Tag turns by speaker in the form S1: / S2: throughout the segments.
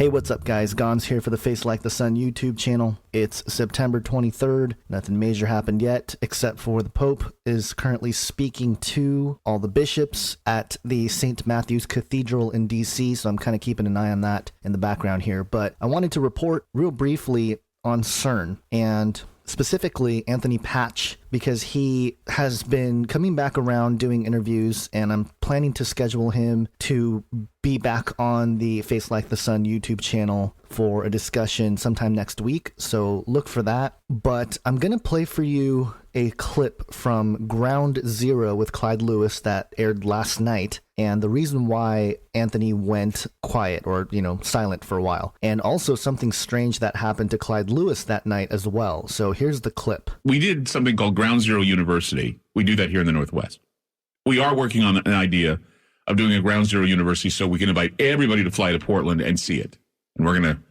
S1: Hey, what's up, guys? Gonz here for the Face Like the Sun YouTube channel. It's September 23rd. Nothing major happened yet, except for the Pope is currently speaking to all the bishops at the St. Matthew's Cathedral in DC, so I'm kind of keeping an eye on that in the background here. But I wanted to report real briefly on Cern, and specifically Anthony Patch, because he has been coming back around doing interviews, and I'm planning to schedule him to be back on the Face Like the Sun YouTube channel for a discussion sometime next week, so look for that. But I'm going to play for you a clip from Ground Zero with Clyde Lewis that aired last night, and the reason why Anthony went quiet, or, silent for a while, and also something strange that happened to Clyde Lewis that night as well. So here's the clip.
S2: We did something called Ground Zero University. We do that here in the Northwest. We are working on an idea of doing a Ground Zero University so we can invite everybody to fly to Portland and see it. And we're going to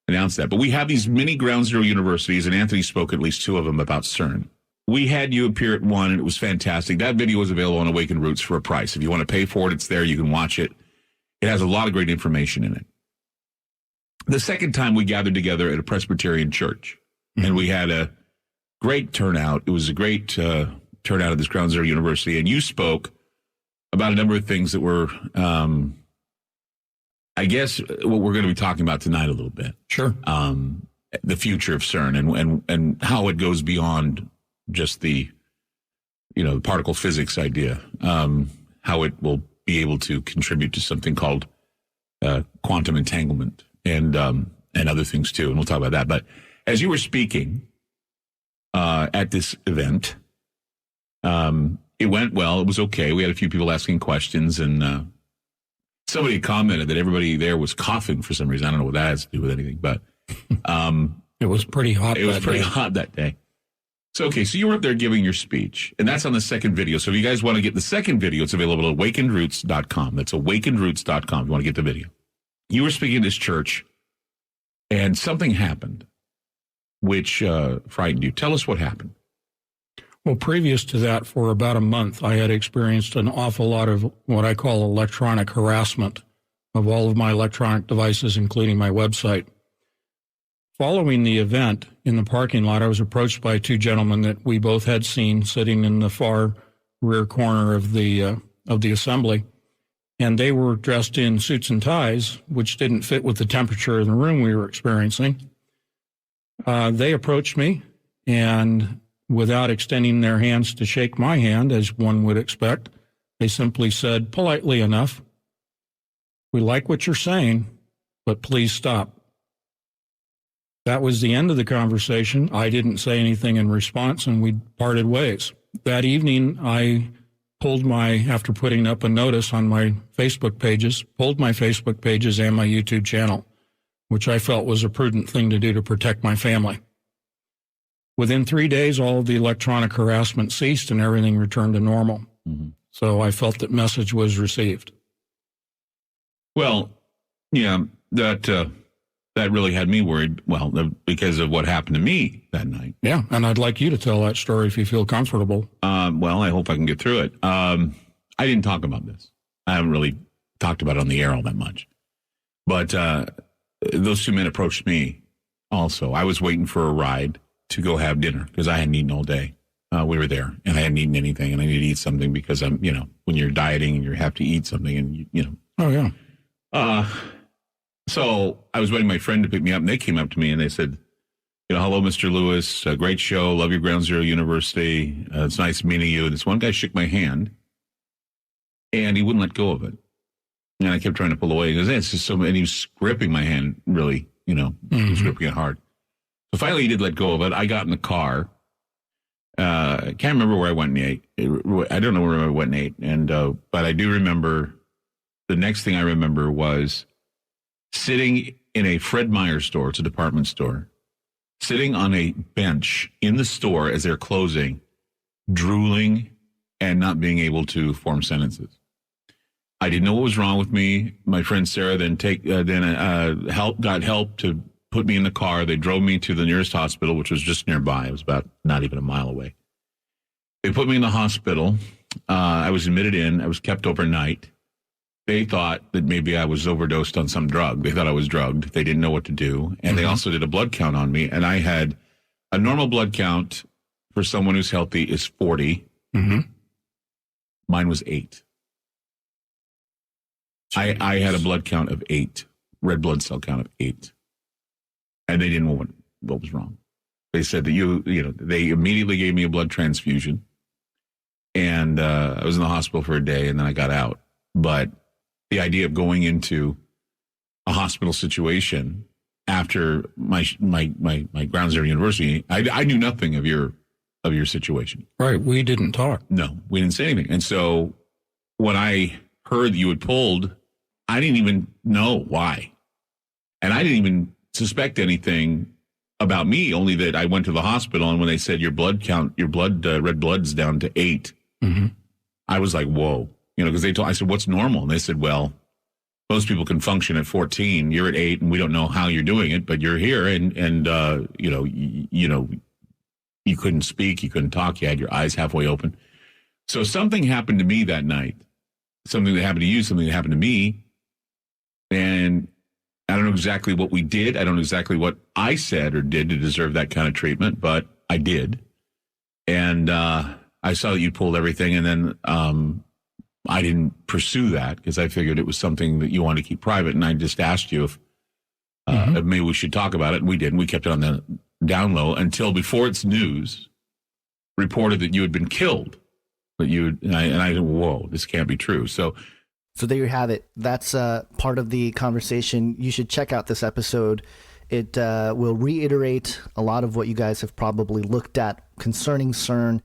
S2: announce that. But we have these mini Ground Zero Universities, and Anthony spoke at least two of them about Cern. We had you appear at one, and it was fantastic. That video is available on Awakened Roots for a price. If you want to pay for it, it's there. You can watch it. It has a lot of great information in it. The second time we gathered together at a Presbyterian church, and we had a great turnout. It was a great turnout at this Ground Zero University, and you spoke about a number of things that were, I guess, what we're going to be talking about tonight a little bit.
S3: Sure.
S2: The future of CERN and how it goes beyond just the particle physics idea, how it will be able to contribute to something called quantum entanglement and other things too. And we'll talk about that. But as you were speaking at this event, it went well. It was okay. We had a few people asking questions, and somebody commented that everybody there was coughing for some reason. I don't know what that has to do with anything, but
S3: it was pretty hot.
S2: It was pretty hot that day. So, okay, so you were up there giving your speech, and that's on the second video. So if you guys want to get the second video, it's available at awakenedroots.com. That's awakenedroots.com if you want to get the video. You were speaking at this church, and something happened which frightened you. Tell us what happened.
S3: Well, previous to that, for about a month, I had experienced an awful lot of what I call electronic harassment of all of my electronic devices, including my website. Following the event in the parking lot, I was approached by two gentlemen that we both had seen sitting in the far rear corner of the assembly, and they were dressed in suits and ties, which didn't fit with the temperature in the room we were experiencing. They approached me, and without extending their hands to shake my hand, as one would expect, they simply said, politely enough, "We like what you're saying, but please stop." That was the end of the conversation. I didn't say anything in response, and we parted ways. That evening, I after putting up a notice on my Facebook pages, pulled my Facebook pages and my YouTube channel, which I felt was a prudent thing to do to protect my family. Within 3 days, all of the electronic harassment ceased and everything returned to normal. Mm-hmm. So I felt that message was received.
S2: Well, yeah, that really had me worried, well, because of what happened to me that night.
S3: Yeah, and I'd like you to tell that story if you feel comfortable.
S2: Well, I hope I can get through it. I didn't talk about this. I haven't really talked about it on the air all that much. But those two men approached me also. I was waiting for a ride to go have dinner because I hadn't eaten all day. We were there, and I hadn't eaten anything, and I need to eat something because I'm, when you're dieting and you have to eat something, and
S3: Oh, yeah.
S2: So I was waiting for my friend to pick me up, and they came up to me and they said, hello, Mr. Lewis, great show, love your Ground Zero University. It's nice meeting you. And this one guy shook my hand, and he wouldn't let go of it. And I kept trying to pull away. He goes, it's just and he was gripping my hand really, he was gripping it hard. So finally he did let go of it. I got in the car. I can't remember where I went and ate. I don't know where I went and ate. And, but I do remember, the next thing I remember was sitting in a Fred Meyer store, it's a department store, sitting on a bench in the store as they're closing, drooling and not being able to form sentences. I didn't know what was wrong with me. My friend Sarah then got help to put me in the car. They drove me to the nearest hospital, which was just nearby. It was about not even a mile away. They put me in the hospital. I was admitted in. I was kept overnight. they thought that maybe I was overdosed on some drug. They thought I was drugged. They didn't know what to do. And they also did a blood count on me. And I had a normal blood count for someone who's healthy is 40. Mine was 8. I had a blood count of 8, red blood cell count of 8. And they didn't know what was wrong. They said that they immediately gave me a blood transfusion. And I was in the hospital for a day, and then I got out. But the idea of going into a hospital situation after my ground zero university, I knew nothing of your situation.
S3: Right. We didn't talk.
S2: No, we didn't say anything. And so when I heard that you had pulled, I didn't even know why. And I didn't even suspect anything about me, only that I went to the hospital, and when they said your blood count, red blood's down to 8, I was like, whoa. Because I said, what's normal? And they said, well, most people can function at 14. You're at 8, and we don't know how you're doing it, but you're here, and you couldn't speak, you couldn't talk, you had your eyes halfway open. So something happened to me that night. Something that happened to you, something that happened to me. And I don't know exactly what we did. I don't know exactly what I said or did to deserve that kind of treatment, but I did. And I saw that you pulled everything, and then I didn't pursue that because I figured it was something that you wanted to keep private. And I just asked you if maybe we should talk about it. And we didn't. We kept it on the down low until before it's news reported that you had been killed. But I said, whoa, this can't be true. So
S1: there you have it. That's part of the conversation. You should check out this episode. It will reiterate a lot of what you guys have probably looked at concerning CERN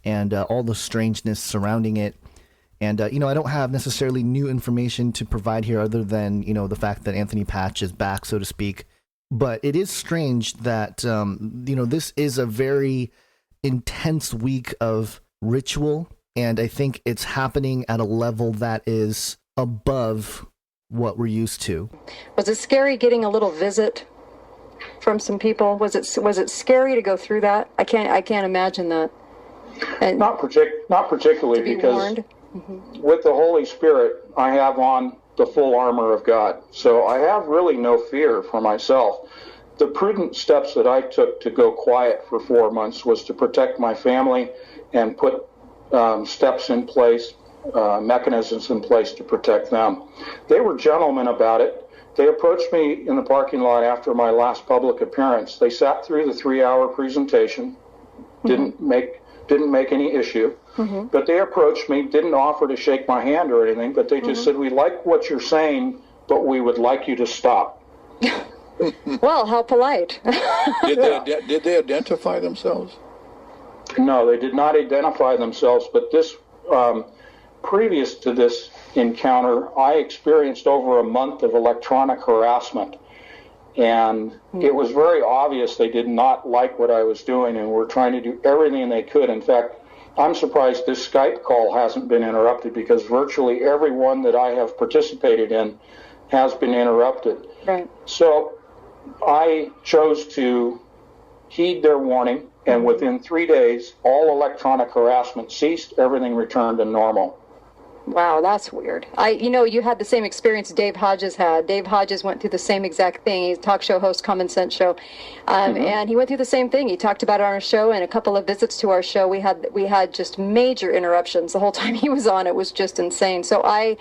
S1: and all the strangeness surrounding it. And, I don't have necessarily new information to provide here other than, the fact that Anthony Patch is back, so to speak. But it is strange that, this is a very intense week of ritual. And I think it's happening at a level that is above what we're used to.
S4: Was it scary getting a little visit from some people? Was it scary to go through that? I can't imagine that. And
S5: not particularly, because with the Holy Spirit, I have on the full armor of God. So I have really no fear for myself. The prudent steps that I took to go quiet for 4 months was to protect my family and put steps in place, mechanisms in place to protect them. They were gentlemen about it. They approached me in the parking lot after my last public appearance. They sat through the 3-hour presentation, didn't make any issue, but they approached me, didn't offer to shake my hand or anything, but they just said, we like what you're saying, but we would like you to stop.
S4: Well, how polite.
S6: Did they identify themselves?
S5: No, they did not identify themselves, but this, previous to this encounter, I experienced over a month of electronic harassment. And it was very obvious they did not like what I was doing and were trying to do everything they could. In fact, I'm surprised this Skype call hasn't been interrupted, because virtually every one that I have participated in has been interrupted.
S4: Right.
S5: So I chose to heed their warning, and within 3 days, all electronic harassment ceased, everything returned to normal.
S4: Wow, that's weird. You had the same experience Dave Hodges had. Dave Hodges went through the same exact thing. He's a talk show host, Common Sense Show, and he went through the same thing. He talked about it on our show, and a couple of visits to our show, we had just major interruptions the whole time he was on. It was just insane. So I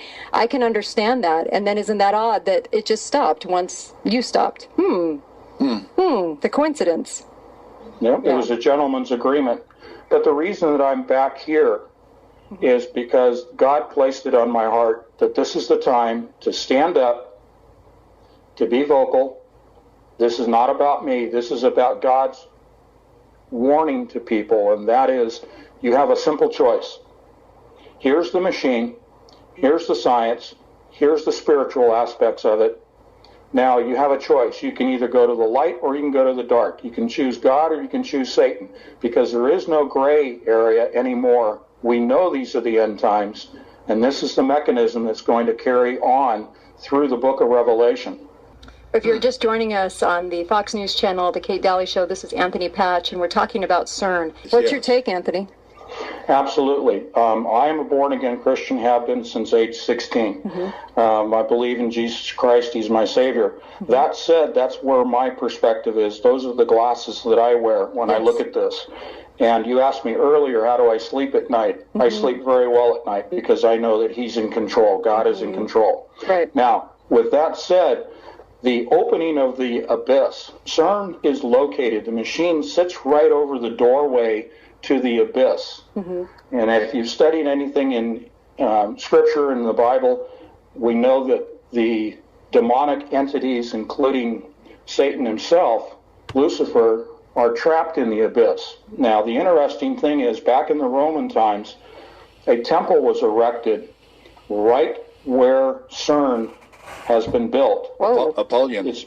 S4: can understand that. And then isn't that odd that it just stopped once you stopped? The coincidence.
S5: Yep, yeah. It was a gentleman's agreement. But the reason that I'm back here is because God placed it on my heart that this is the time to stand up, to be vocal. This is not about me. This is about God's warning to people, and that is, you have a simple choice. Here's the machine. Here's the science. Here's the spiritual aspects of it. Now, you have a choice. You can either go to the light or you can go to the dark. You can choose God or you can choose Satan, because there is no gray area anymore. We know these are the end times, and this is the mechanism that's going to carry on through the book of Revelation.
S4: If you're just joining us on the Fox News channel, The Kate Daly Show, this is Anthony Patch, and we're talking about CERN. What's your take, Anthony?
S5: Absolutely. I am a born-again Christian, have been since age 16. I believe in Jesus Christ. He's my Savior. That said, that's where my perspective is. Those are the glasses that I wear when I look at this. And you asked me earlier, how do I sleep at night? I sleep very well at night because I know that He's in control. God is in control.
S4: Right.
S5: Now, with that said, the opening of the abyss, CERN is located. The machine sits right over the doorway to the abyss. And if you've studied anything in Scripture and the Bible, we know that the demonic entities, including Satan himself, Lucifer, are trapped in the abyss. Now, the interesting thing is, back in the Roman times, a temple was erected right where CERN has been built.
S6: Apollyon.
S5: It's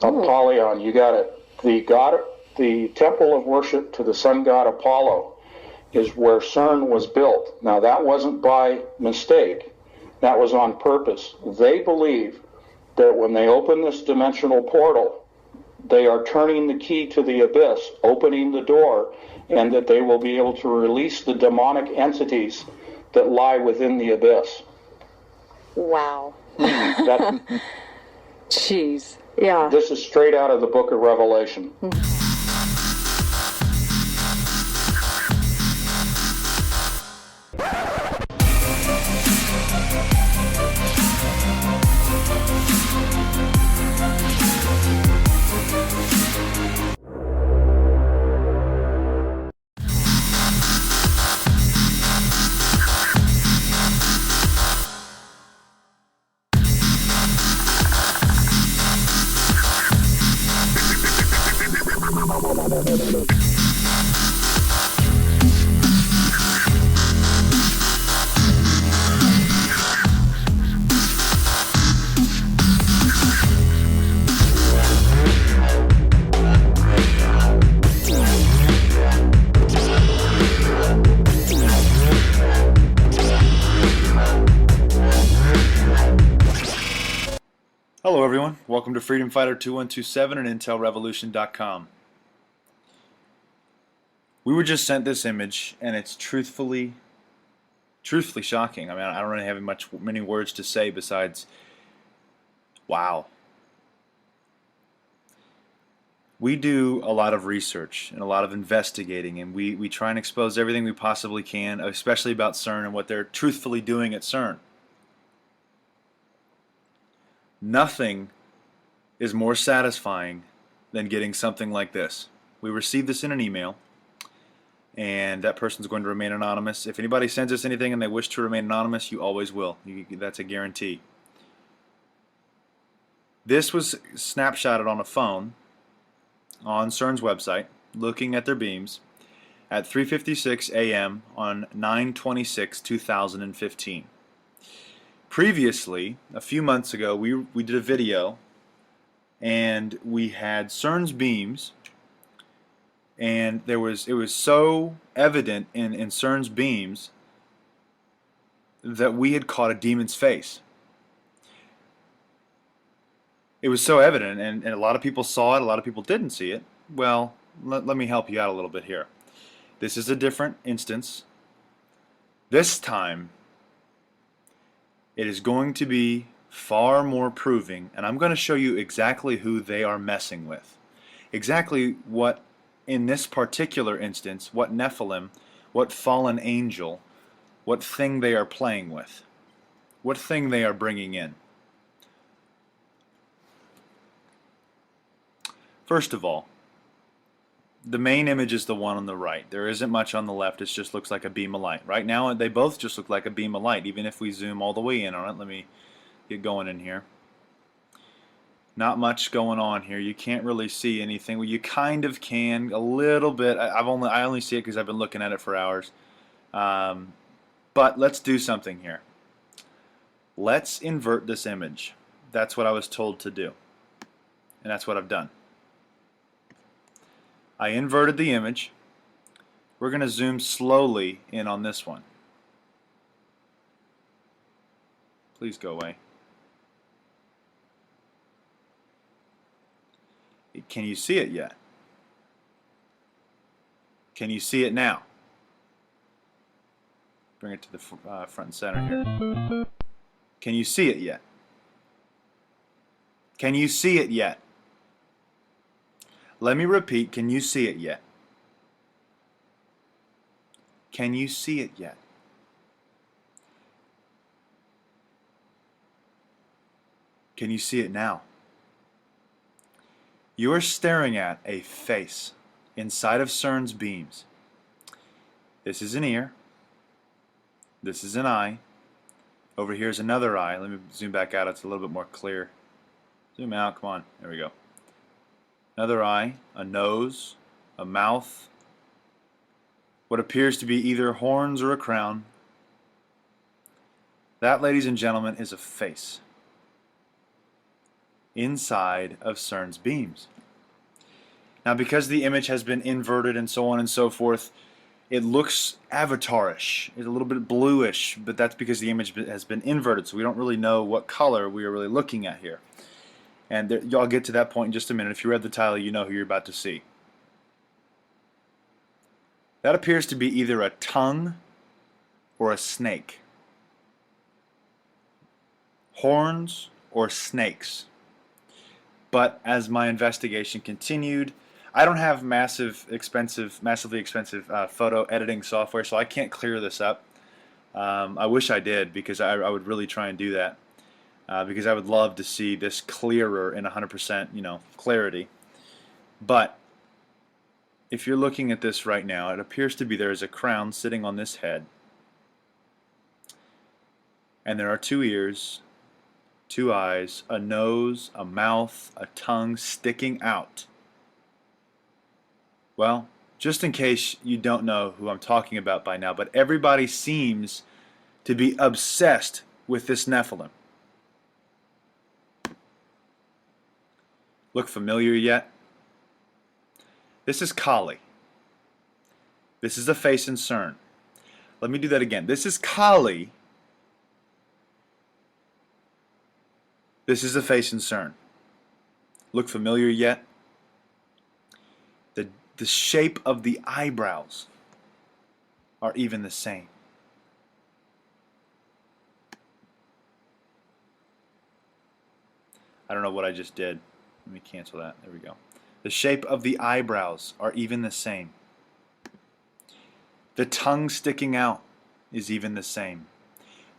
S5: Apollyon, you got it. The temple of worship to the sun god Apollo is where CERN was built. Now, that wasn't by mistake. That was on purpose. They believe that when they open this dimensional portal, they are turning the key to the abyss, opening the door, and that they will be able to release the demonic entities that lie within the abyss.
S4: Wow.
S5: That,
S4: Jeez. Yeah.
S5: this is straight out of the book of Revelation.
S7: Hello everyone, welcome to Freedom Fighter 2127 and IntelRevolution.com. We were just sent this image and it's truthfully shocking. I mean, I don't really have many words to say besides, wow. We do a lot of research and a lot of investigating, and we try and expose everything we possibly can, especially about CERN and what they're truthfully doing at CERN. Nothing is more satisfying than getting something like this. We received this in an email, and that person's going to remain anonymous. If anybody sends us anything and they wish to remain anonymous, you always will. That's a guarantee. This was snapshotted on a phone on CERN's website, looking at their beams, at 3:56 a.m. on 9/26/2015. Previously, a few months ago, we did a video and we had CERN's beams, and it was so evident in CERN's beams that we had caught a demon's face. It was so evident, and a lot of people saw it, a lot of people didn't see it. Well, let me help you out a little bit here. This is a different instance. This time, it is going to be far more proving, and I'm going to show you exactly who they are messing with. Exactly what, in this particular instance, what Nephilim, what fallen angel, what thing they are playing with, what thing they are bringing in. First of all, the main image is the one on the right. There isn't much on the left. It just looks like a beam of light. Right now, they both just look like a beam of light, even if we zoom all the way in on it. Let me get going in here. Not much going on here. You can't really see anything. Well, you kind of can a little bit. I only see it because I've been looking at it for hours. But let's do something here. Let's invert this image. That's what I was told to do, and that's what I've done. I inverted the image. We're going to zoom slowly in on this one. Please go away. Can you see it yet? Can you see it now? bring it to the front and center here. Can you see it yet? Can you see it yet? Let me repeat, can you see it yet? Can you see it yet? Can you see it now? You are staring at a face inside of Cern's beams. This is an ear. This is an eye. Over here is another eye. Let me zoom back out. It's a little bit more clear. Zoom out. Come on. There we go. Another eye, a nose, a mouth, what appears to be either horns or a crown. That, ladies and gentlemen, is a face inside of Cern's beams. Now, because the image has been inverted and so on and so forth, it looks avatarish. It's a little bit bluish, but that's because the image has been inverted, so we don't really know what color we are really looking at here. And y'all get to that point in just a minute. If you read the title, you know who you're about to see. That appears to be either a tongue or a snake. Horns or snakes. But as my investigation continued, I don't have massively expensive photo editing software, so I can't clear this up. I wish I did, because I would really try and do that. Because I would love to see this clearer in 100%, clarity. But if you're looking at this right now, it appears to be there is a crown sitting on this head. And there are 2 ears, 2 eyes, a nose, a mouth, a tongue sticking out. Well, just in case you don't know who I'm talking about by now, but everybody seems to be obsessed with this Nephilim. Look familiar yet? This is Kali. This is the face in Cern. Let me do that again. This is Kali. This is the face in Cern. Look familiar yet? The shape of the eyebrows are even the same. I don't know what I just did. Let me cancel that. There we go. The shape of the eyebrows are even the same. The tongue sticking out is even the same.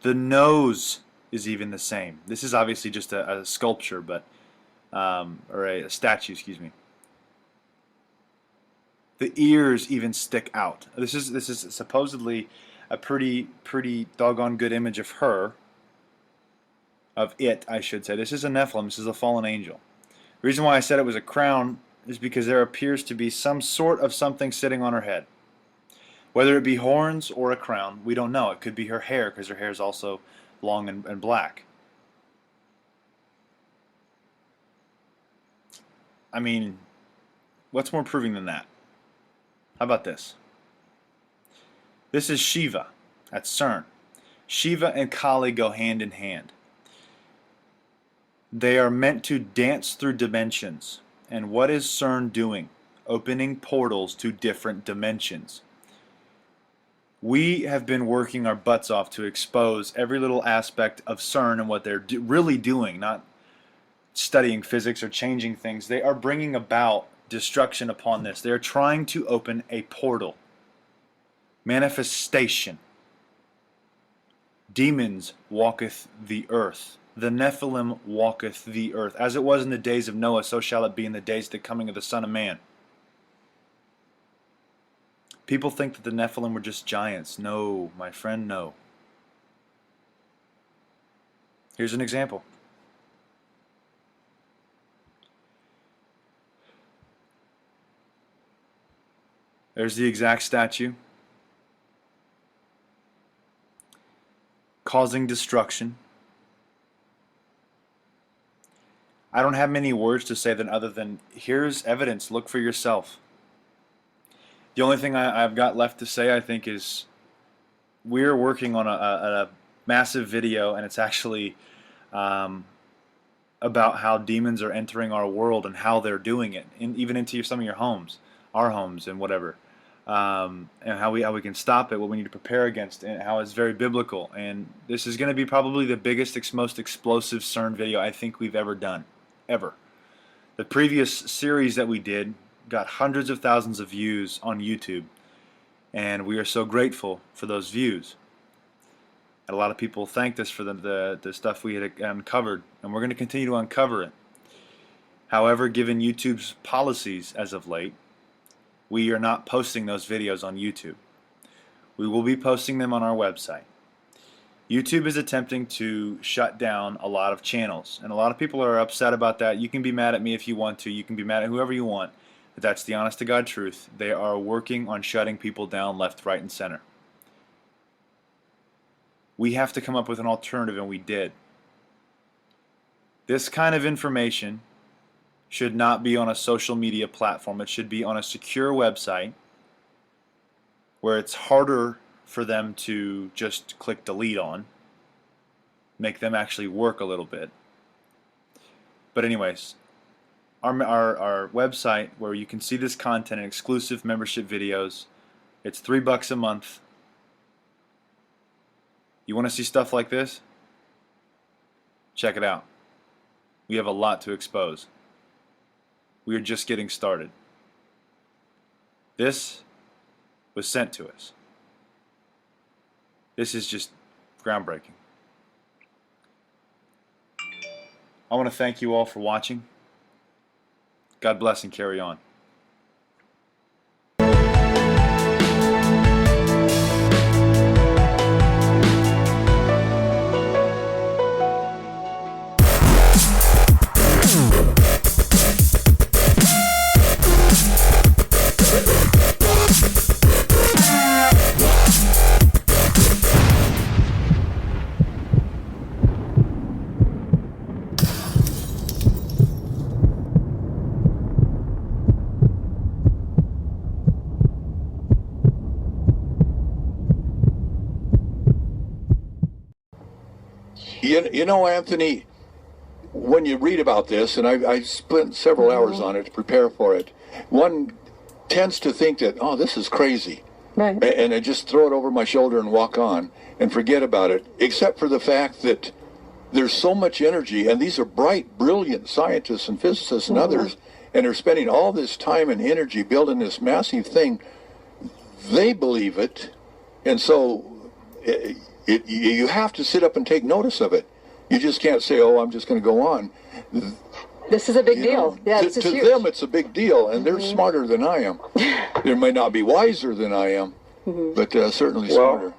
S7: The nose is even the same. This is obviously just a sculpture, but or a statue, excuse me. The ears even stick out. This is supposedly a pretty doggone good image of her. Of it, I should say. This is a Nephilim. This is a fallen angel. The reason why I said it was a crown is because there appears to be some sort of something sitting on her head. Whether it be horns or a crown, we don't know. It could be her hair, because her hair is also long and black. I mean, what's more proving than that? How about this? This is Shiva at Cern. Shiva and Kali go hand in hand. They are meant to dance through dimensions. And what is Cern doing? Opening portals to different dimensions. We have been working our butts off to expose every little aspect of Cern and what they're really doing, not studying physics or changing things. They are bringing about destruction upon this. They are trying to open a portal. Manifestation. Demons walketh the earth. The Nephilim walketh the earth. As it was in the days of Noah, so shall it be in the days of the coming of the Son of Man. People think that the Nephilim were just giants. No, my friend, no. Here's an example. There's the exact statue. Causing destruction. I don't have many words to say other than here's evidence. Look for yourself. The only thing I've got left to say, I think, is we're working on a massive video, and it's actually about how demons are entering our world and how they're doing it, even into some of your homes, our homes, and whatever. and how we can stop it, what we need to prepare against, and how it's very biblical. And this is going to be probably the biggest, most explosive CERN video I think we've ever done, ever. The previous series that we did got hundreds of thousands of views on YouTube, and we are so grateful for those views. And a lot of people thanked us for the stuff we had uncovered, and we're going to continue to uncover it. However, given YouTube's policies as of late, we are not posting those videos on YouTube. We will be posting them on our website. YouTube is attempting to shut down a lot of channels, and a lot of people are upset about that. You can be mad at me if you want to. You can be mad at whoever you want. But that's the honest to God truth. They are working on shutting people down left, right, and center. We have to come up with an alternative, and we did. This kind of information should not be on a social media platform. It should be on a secure website where it's harder for them to just click delete on, make them actually work a little bit. But anyways, our website where you can see this content and exclusive membership videos, it's $3 a month. You want to see stuff like this? Check it out. We have a lot to expose. We are just getting started. This was sent to us. This is just groundbreaking. I want to thank you all for watching. God bless and carry on.
S6: You know, Anthony, when you read about this, and I spent several hours on it to prepare for it, one tends to think that, oh, this is crazy.
S4: Right.
S6: And I just throw it over my shoulder and walk on and forget about it, except for the fact that there's so much energy, and these are bright, brilliant scientists and physicists and others, and they're spending all this time and energy building this massive thing. They believe it, and so you have to sit up and take notice of it. You just can't say, oh, I'm just going to go on.
S4: This is a big deal. Yeah, this is
S6: to
S4: huge.
S6: them, it's a big deal, and they're smarter than I am. They may not be wiser than I am, but certainly smarter.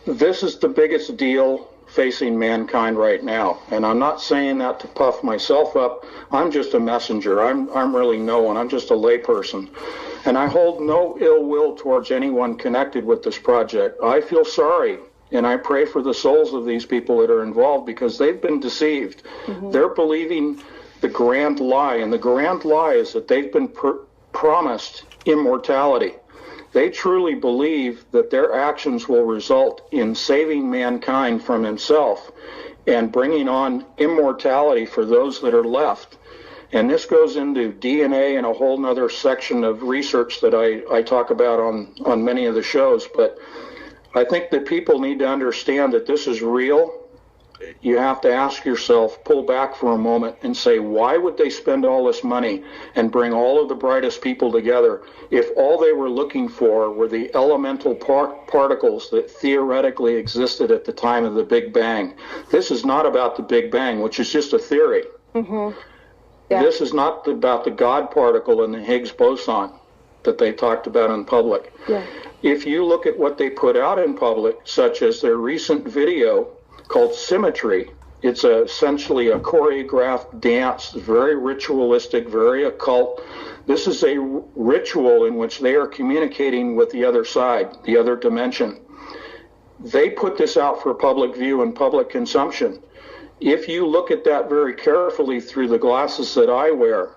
S5: This is the biggest deal facing mankind right now, and I'm not saying that to puff myself up. I'm just a messenger. I'm really no one. I'm just a layperson, and I hold no ill will towards anyone connected with this project. I feel sorry, and I pray for the souls of these people that are involved, because they've been deceived. They're believing the grand lie, and the grand lie is that they've been promised immortality. They truly believe that their actions will result in saving mankind from himself and bringing on immortality for those that are left. And this goes into DNA and a whole nother section of research that I talk about on many of the shows. But I think that people need to understand that this is real. You have to ask yourself, pull back for a moment and say, why would they spend all this money and bring all of the brightest people together if all they were looking for were the elemental particles that theoretically existed at the time of the Big Bang? This is not about the Big Bang, which is just a theory. Yeah. This is not about the God particle and the Higgs boson that they talked about in public. Yeah. If you look at what they put out in public, such as their recent video called Symmetry, it's essentially a choreographed dance, very ritualistic, very occult. This is a ritual in which they are communicating with the other side, the other dimension. They put this out for public view and public consumption. If you look at that very carefully through the glasses that I wear,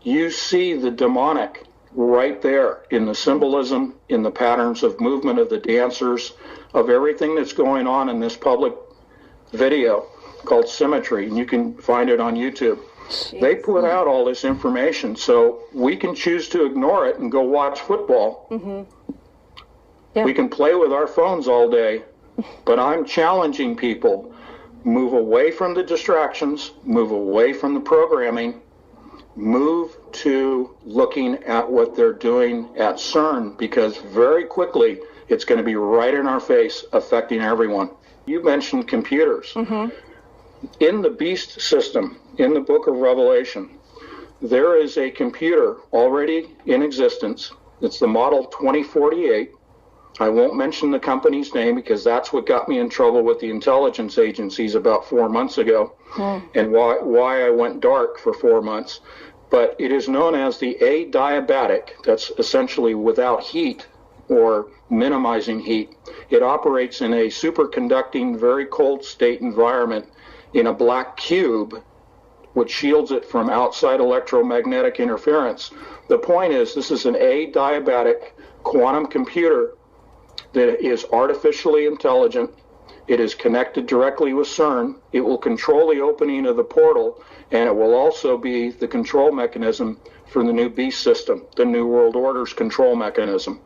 S5: you see the demonic right there in the symbolism, in the patterns of movement of the dancers, of everything that's going on in this public video. called Symmetry, and you can find it on YouTube.
S4: Jeez.
S5: They put out all this information, so we can choose to ignore it and go watch football.
S4: Yeah.
S5: We can play with our phones all day, but I'm challenging people, move away from the distractions, move away from the programming, move to looking at what they're doing at Cern, because very quickly it's going to be right in our face, affecting everyone. You mentioned computers. In the beast system, in the book of Revelation, there is a computer already in existence. It's the model 2048. I won't mention the company's name because that's what got me in trouble with the intelligence agencies about 4 months ago, and why I went dark for 4 months. But it is known as the adiabatic. That's essentially without heat or minimizing heat. It operates in a superconducting, very cold state environment in a black cube, which shields it from outside electromagnetic interference. The point is, this is an adiabatic quantum computer that is artificially intelligent. It is connected directly with CERN. It will control the opening of the portal, and it will also be the control mechanism for the new beast system, the New World Order's control mechanism.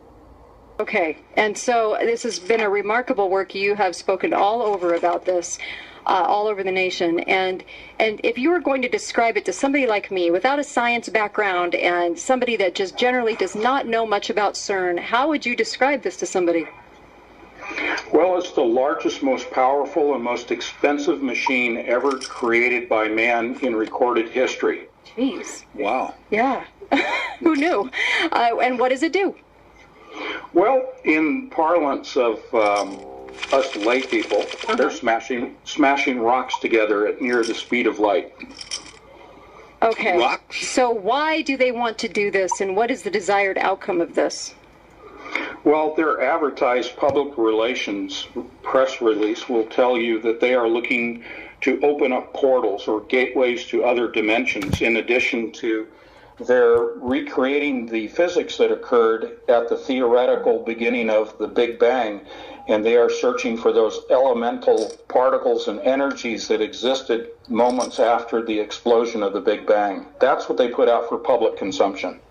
S4: Okay, and so this has been a remarkable work. You have spoken all over about this, all over the nation. And if you were going to describe it to somebody like me, without a science background and somebody that just generally does not know much about CERN, how would you describe this to somebody?
S5: Well, it's the largest, most powerful, and most expensive machine ever created by man in recorded history.
S4: Jeez.
S6: Wow.
S4: Yeah. Who knew? And what does it do?
S5: Well, in parlance of us lay people, they're smashing rocks together at near the speed of light.
S4: Okay.
S6: Rocks?
S4: So why do they want to do this, and what is the desired outcome of this?
S5: Well, their advertised public relations press release will tell you that they are looking to open up portals or gateways to other dimensions, in addition to they're recreating the physics that occurred at the theoretical beginning of the Big Bang, and they are searching for those elemental particles and energies that existed moments after the explosion of the Big Bang. That's what they put out for public consumption.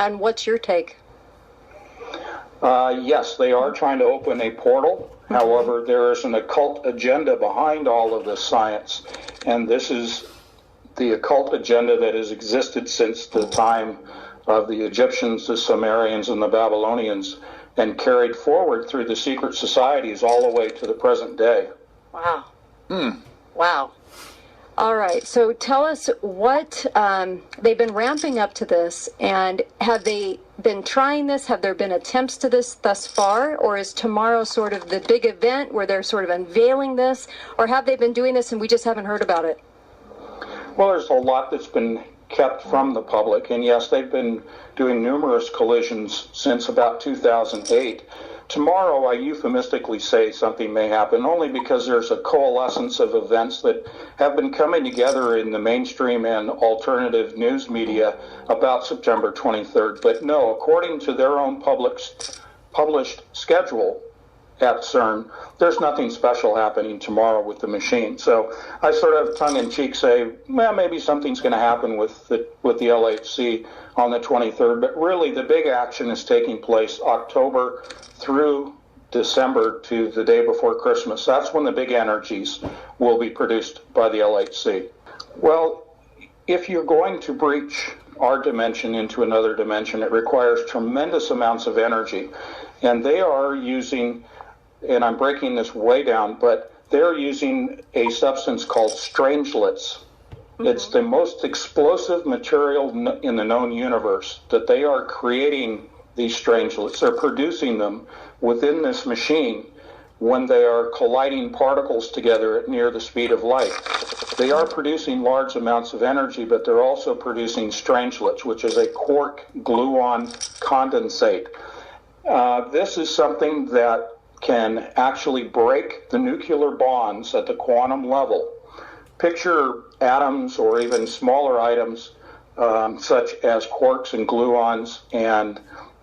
S4: And what's your take?
S5: Yes, they are trying to open a portal. However, there is an occult agenda behind all of this science, and this is the occult agenda that has existed since the time of the Egyptians, the Sumerians, and the Babylonians, and carried forward through the secret societies all the way to the present day.
S4: Wow. Wow. All right, so tell us what, they've been ramping up to this, and have they been trying this? Have there been attempts to this thus far? Or is tomorrow sort of the big event where they're sort of unveiling this? Or have they been doing this and we just haven't heard about it?
S5: Well, there's a lot that's been kept from the public, and yes, they've been doing numerous collisions since about 2008. Tomorrow, I euphemistically say something may happen only because there's a coalescence of events that have been coming together in the mainstream and alternative news media about September 23rd. But no, according to their own published schedule at Cern, there's nothing special happening tomorrow with the machine. So I sort of tongue-in-cheek say, well, maybe something's going to happen with the LHC on the 23rd, but really the big action is taking place October through December to the day before Christmas. That's when the big energies will be produced by the LHC. Well, if you're going to breach our dimension into another dimension, it requires tremendous amounts of energy. And they are using, and I'm breaking this way down, but they're using a substance called Strangelets. It's the most explosive material in the known universe, that they are creating these strangelets. They're producing them within this machine when they are colliding particles together at near the speed of light. They are producing large amounts of energy, but they're also producing strangelets, which is a quark gluon condensate. This is something that can actually break the nuclear bonds at the quantum level. Picture atoms or even smaller items such as quarks and gluons and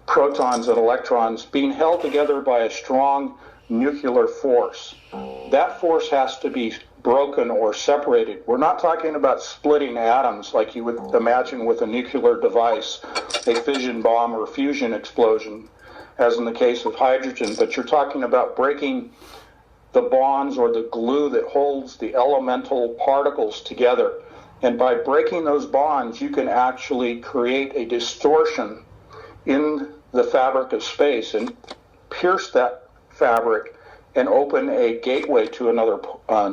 S5: protons and electrons being held together by a strong nuclear force. That force has to be broken or separated. We're not talking about splitting atoms like you would imagine with a nuclear device, a fission bomb or fusion explosion, as in the case of hydrogen, but you're talking about breaking the bonds or the glue that holds the elemental particles together. And by breaking those bonds, you can actually create a distortion in the fabric of space and pierce that fabric and open a gateway to another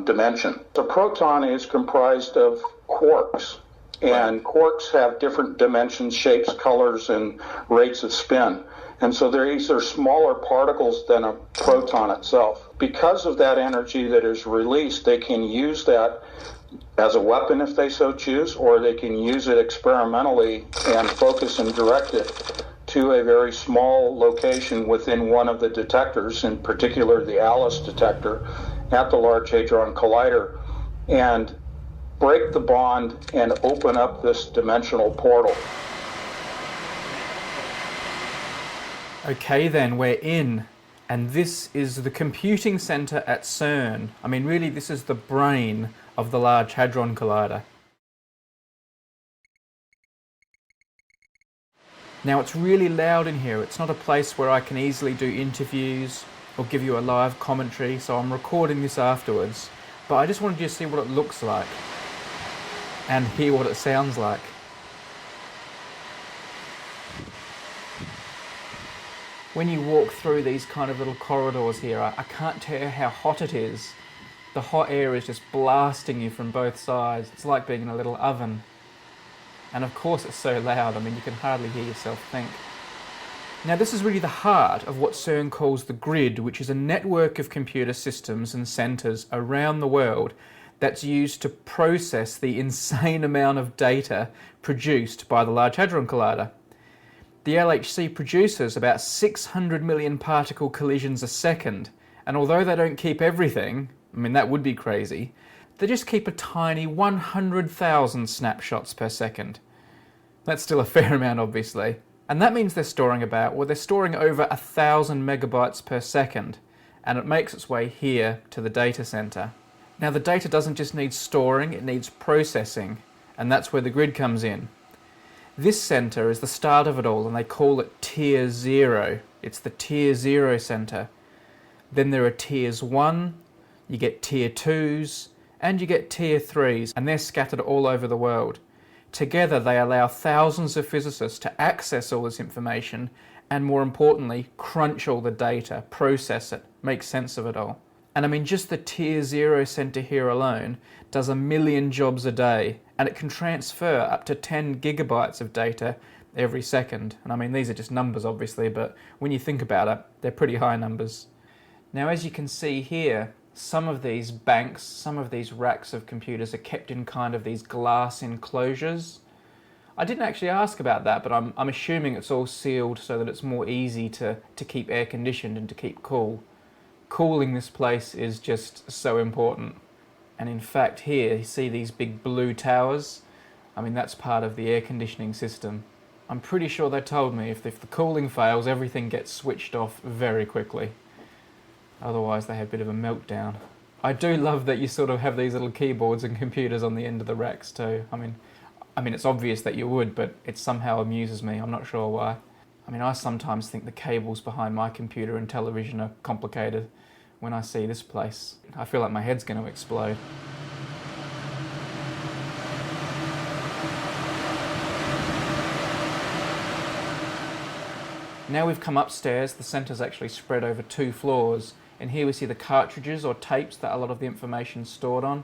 S5: dimension. The proton is comprised of quarks, and quarks have different dimensions, shapes, colors, and rates of spin. And so these are smaller particles than a proton itself. Because of that energy that is released, they can use that as a weapon if they so choose, or they can use it experimentally and focus and direct it to a very small location within one of the detectors, in particular the ALICE detector at the Large Hadron Collider, and break the bond and open up this dimensional portal.
S8: Okay then, we're in, and this is the computing center at Cern. I mean, really, this is the brain of the Large Hadron Collider. Now, it's really loud in here. It's not a place where I can easily do interviews or give you a live commentary, so I'm recording this afterwards. But I just wanted you to see what it looks like and hear what it sounds like. When you walk through these kind of little corridors here, I can't tell you how hot it is. The hot air is just blasting you from both sides. It's like being in a little oven. And of course it's so loud, I mean, you can hardly hear yourself think. Now, this is really the heart of what Cern calls the grid, which is a network of computer systems and centres around the world that's used to process the insane amount of data produced by the Large Hadron Collider. The LHC produces about 600 million particle collisions a second, and although they don't keep everything, I mean, that would be crazy, they just keep a tiny 100,000 snapshots per second. That's still a fair amount, obviously. And that means they're storing over 1,000 megabytes per second, and it makes its way here to the data center. Now, the data doesn't just need storing, it needs processing, and that's where the grid comes in. This center is the start of it all, and they call it Tier 0. It's the Tier 0 center. Then there are Tiers 1, you get Tier 2s, and you get Tier 3s, and they're scattered all over the world. Together they allow thousands of physicists to access all this information and, more importantly, crunch all the data, process it, make sense of it all. And I mean, just the Tier 0 center here alone does 1 million jobs a day, and it can transfer up to 10 gigabytes of data every second. And I mean, these are just numbers obviously, but when you think about it, they're pretty high numbers. Now, as you can see here, some of these banks, some of these racks of computers are kept in kind of these glass enclosures. I didn't actually ask about that, but I'm assuming it's all sealed so that it's more easy to keep air conditioned and to keep cool. Cooling this place is just so important. And in fact here, you see these big blue towers? I mean, that's part of the air conditioning system. I'm pretty sure they told me if the cooling fails, everything gets switched off very quickly. Otherwise they have a bit of a meltdown. I do love that you sort of have these little keyboards and computers on the end of the racks too. I mean, it's obvious that you would, but it somehow amuses me. I'm not sure why. I mean, I sometimes think the cables behind my computer and television are complicated. When I see this place, I feel like my head's going to explode. Now we've come upstairs, the centre's actually spread over 2 floors, and here we see the cartridges or tapes that a lot of the information's stored on.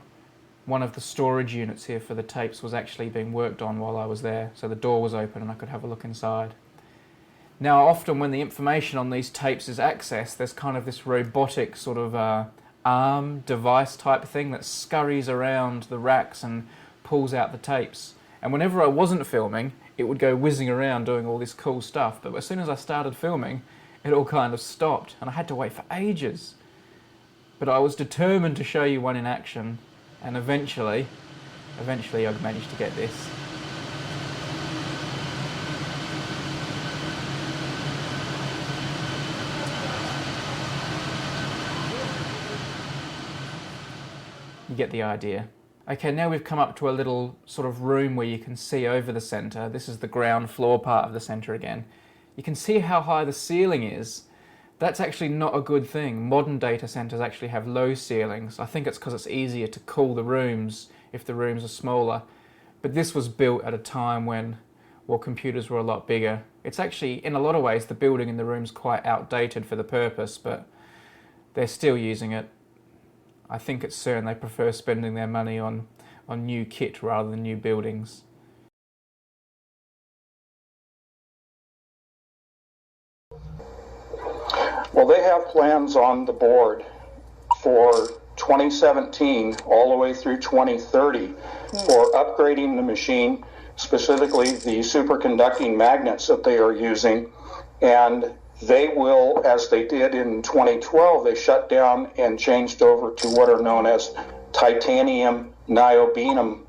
S8: One of the storage units here for the tapes was actually being worked on while I was there, so the door was open and I could have a look inside. Now, often when the information on these tapes is accessed, there's kind of this robotic sort of arm device type thing that scurries around the racks and pulls out the tapes. And whenever I wasn't filming, it would go whizzing around doing all this cool stuff. But as soon as I started filming, it all kind of stopped, and I had to wait for ages. But I was determined to show you one in action, and eventually I managed to get this. You get the idea. Okay, now we've come up to a little sort of room where you can see over the centre. This is the ground floor part of the centre again. You can see how high the ceiling is. That's actually not a good thing. Modern data centres actually have low ceilings. I think it's because it's easier to cool the rooms if the rooms are smaller. But this was built at a time when, well, computers were a lot bigger. It's actually, in a lot of ways, the building in the room's quite outdated for the purpose, but they're still using it. I think at Cern they prefer spending their money on new kit rather than new buildings.
S5: Well, they have plans on the board for 2017 all the way through 2030 for upgrading the machine, specifically the superconducting magnets that they are using. And they will, as they did in 2012, they shut down and changed over to what are known as titanium niobium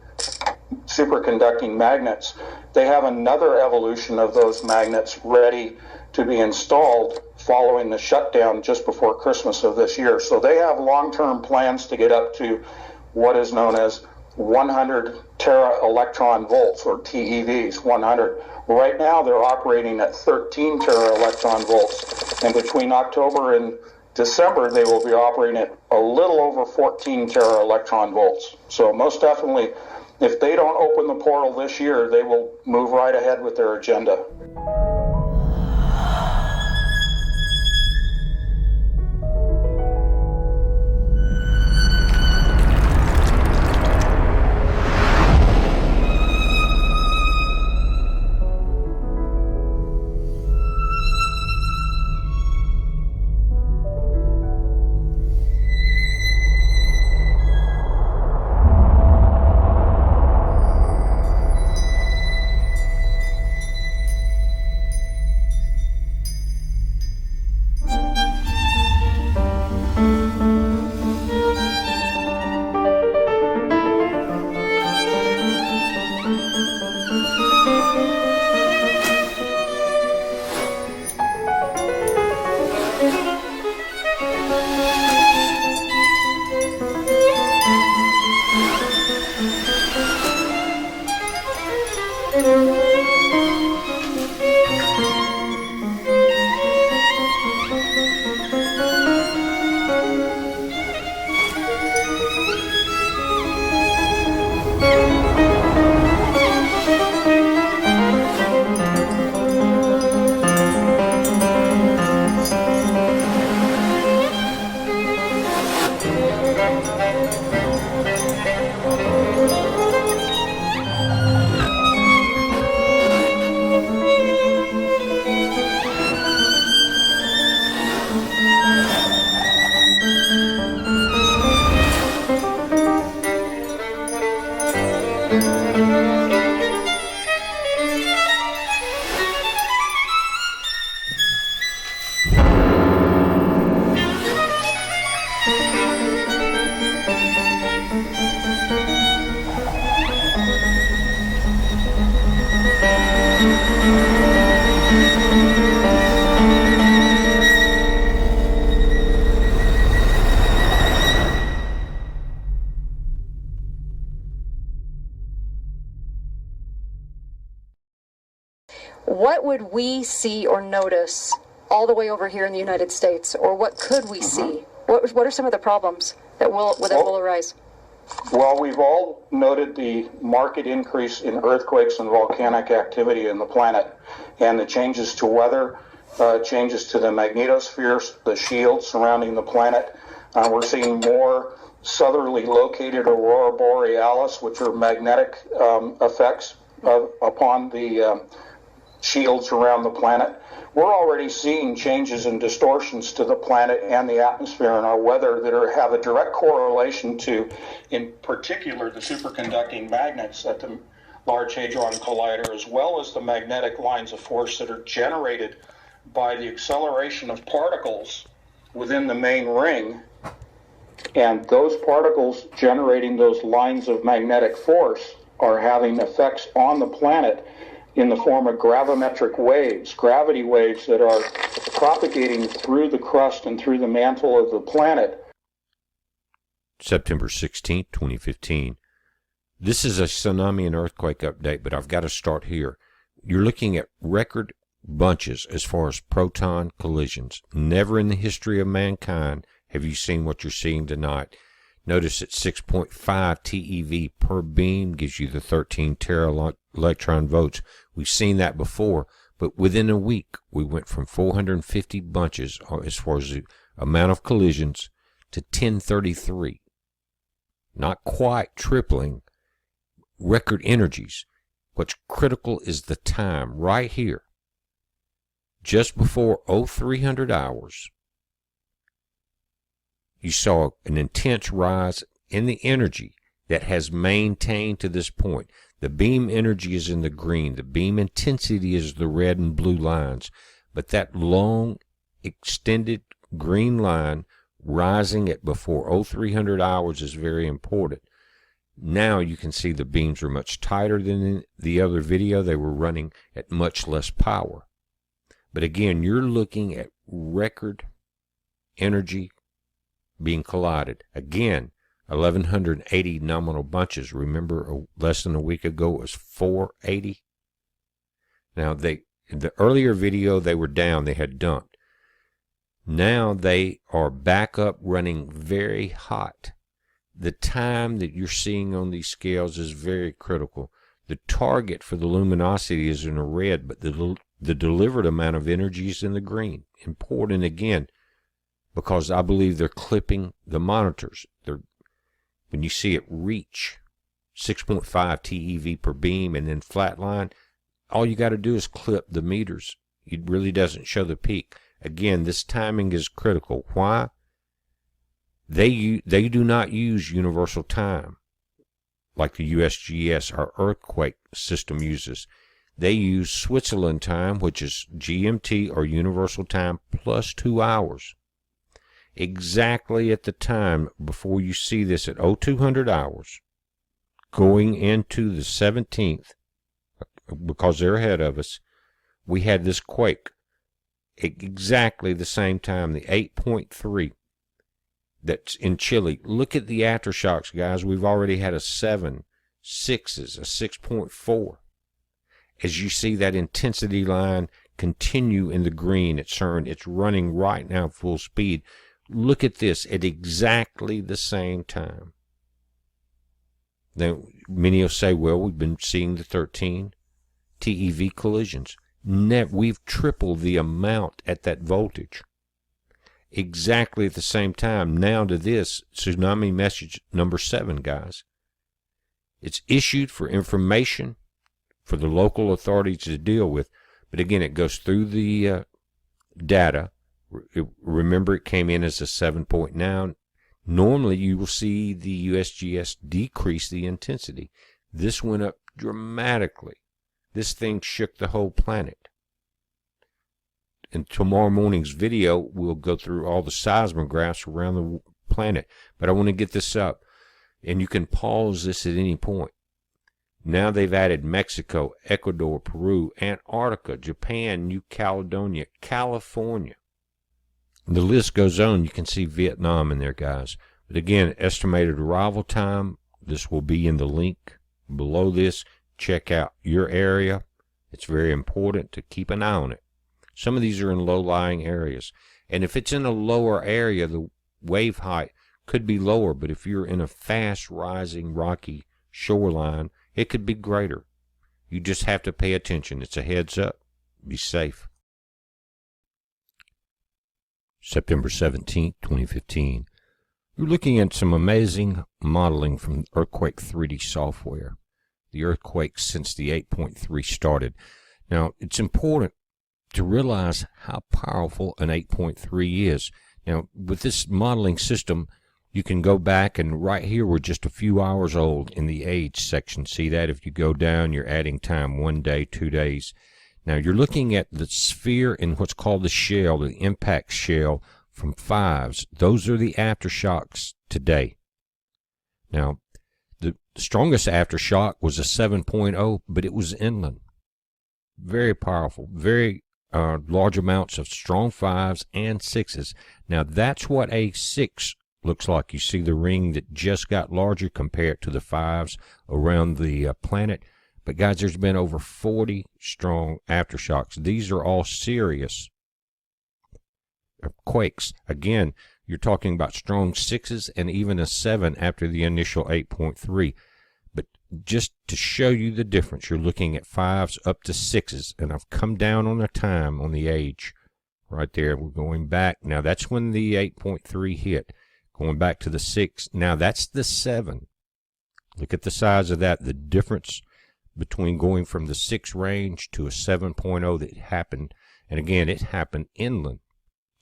S5: superconducting magnets. They have another evolution of those magnets ready to be installed following the shutdown just before Christmas of this year. So they have long-term plans to get up to what is known as 100 Tera electron volts, or TeVs, 100. Right now they're operating at 13 Tera electron volts, and between October and December they will be operating at a little over 14 Tera electron volts. So most definitely, if they don't open the portal this year, they will move right ahead with their agenda.
S4: would we see or notice all the way over here in the United States? Or what could we see? What are some of the problems that will arise?
S5: Well, we've all noted the marked increase in earthquakes and volcanic activity in the planet, and the changes to weather, changes to the magnetosphere, the shield surrounding the planet. We're seeing more southerly located aurora borealis, which are magnetic effects upon the shields around the planet. We're already seeing changes and distortions to the planet and the atmosphere and our weather that have a direct correlation to, in particular, the superconducting magnets at the Large Hadron Collider, as well as the magnetic lines of force that are generated by the acceleration of particles within the main ring. And those particles generating those lines of magnetic force are having effects on the planet in the form of gravimetric waves, gravity waves that are propagating through the crust and through the mantle of the planet.
S9: September 16, 2015. This is a tsunami and earthquake update, but I've got to start here. You're looking at record bunches as far as proton collisions. Never in the history of mankind have you seen what you're seeing tonight. Notice that 6.5 TeV per beam gives you the 13 Tera electron volts. We've seen that before, but within a week, we went from 450 bunches as far as the amount of collisions to 1033. Not quite tripling record energies. What's critical is the time right here. Just before 0300 hours, you saw an intense rise in the energy that has maintained to this point. The beam energy is in the green. The beam intensity is the red and blue lines. But that long, extended green line rising at before 0300 hours is very important. Now you can see the beams are much tighter than in the other video. They were running at much less power. But again, you're looking at record energy being collided. Again, 1,180 nominal bunches. Remember, less than a week ago it was 480. Now, in the earlier video, they were down. They had dumped. Now they are back up running very hot. The time that you're seeing on these scales is very critical. The target for the luminosity is in the red, but the delivered amount of energy is in the green. Important again, because I believe they're clipping the monitors. When you see it reach 6.5 TeV per beam and then flatline, all you got to do is clip the meters. It really doesn't show the peak. Again, this timing is critical. Why? They do not use universal time like the USGS, our earthquake system, uses. They use Switzerland time, which is GMT or universal time plus 2 hours. Exactly at the time before you see this at 0200 hours, going into the 17th, because they're ahead of us, we had this quake. Exactly the same time, the 8.3 that's in Chile. Look at the aftershocks, guys. We've already had a 7, 6s, a 6.4. As you see that intensity line continue in the green at Cern, it's running right now full speed. Look at this at exactly the same time. Then many will say, well, we've been seeing the 13 TeV collisions. We've tripled the amount at that voltage. Exactly at the same time. Now to this, tsunami message number 7, guys. It's issued for information for the local authorities to deal with. But again, it goes through the data. Remember, it came in as a 7.9. Normally, you will see the USGS decrease the intensity. This went up dramatically. This thing shook the whole planet. In tomorrow morning's video, we'll go through all the seismographs around the planet. But I want to get this up, and you can pause this at any point. Now they've added Mexico, Ecuador, Peru, Antarctica, Japan, New Caledonia, California. The list goes on. You can see Vietnam in there, guys. But again, estimated arrival time, this will be in the link below this. Check out your area It's very important to keep an eye on it. Some of these are in low-lying areas. And if it's in a lower area, the wave height could be lower. But if you're in a fast-rising rocky shoreline, it could be greater. You just have to pay attention. It's a heads up. Be safe. September 17th, 2015. We're looking at some amazing modeling from Earthquake 3D software. The earthquakes since the 8.3 started. Now, it's important to realize how powerful an 8.3 is. Now, with this modeling system, you can go back, and right here we're just a few hours old in the age section. See that? If you go down, you're adding time, 1 day, 2 days. Now, you're looking at the sphere in what's called the shell, the impact shell from 5s. Those are the aftershocks today. Now, the strongest aftershock was a 7.0, but it was inland. Very powerful, very large amounts of strong 5s and 6s. Now, that's what a 6 looks like. You see the ring that just got larger compared to the 5s around the planet. But, guys, there's been over 40 strong aftershocks. These are all serious quakes. Again, you're talking about strong 6s and even a 7 after the initial 8.3. But just to show you the difference, you're looking at 5s up to 6s. And I've come down on the time, on the age. Right there, we're going back. Now, that's when the 8.3 hit. Going back to the 6. Now, that's the 7. Look at the size of that. The difference between going from the 6 range to a 7.0 that happened. And again, it happened inland.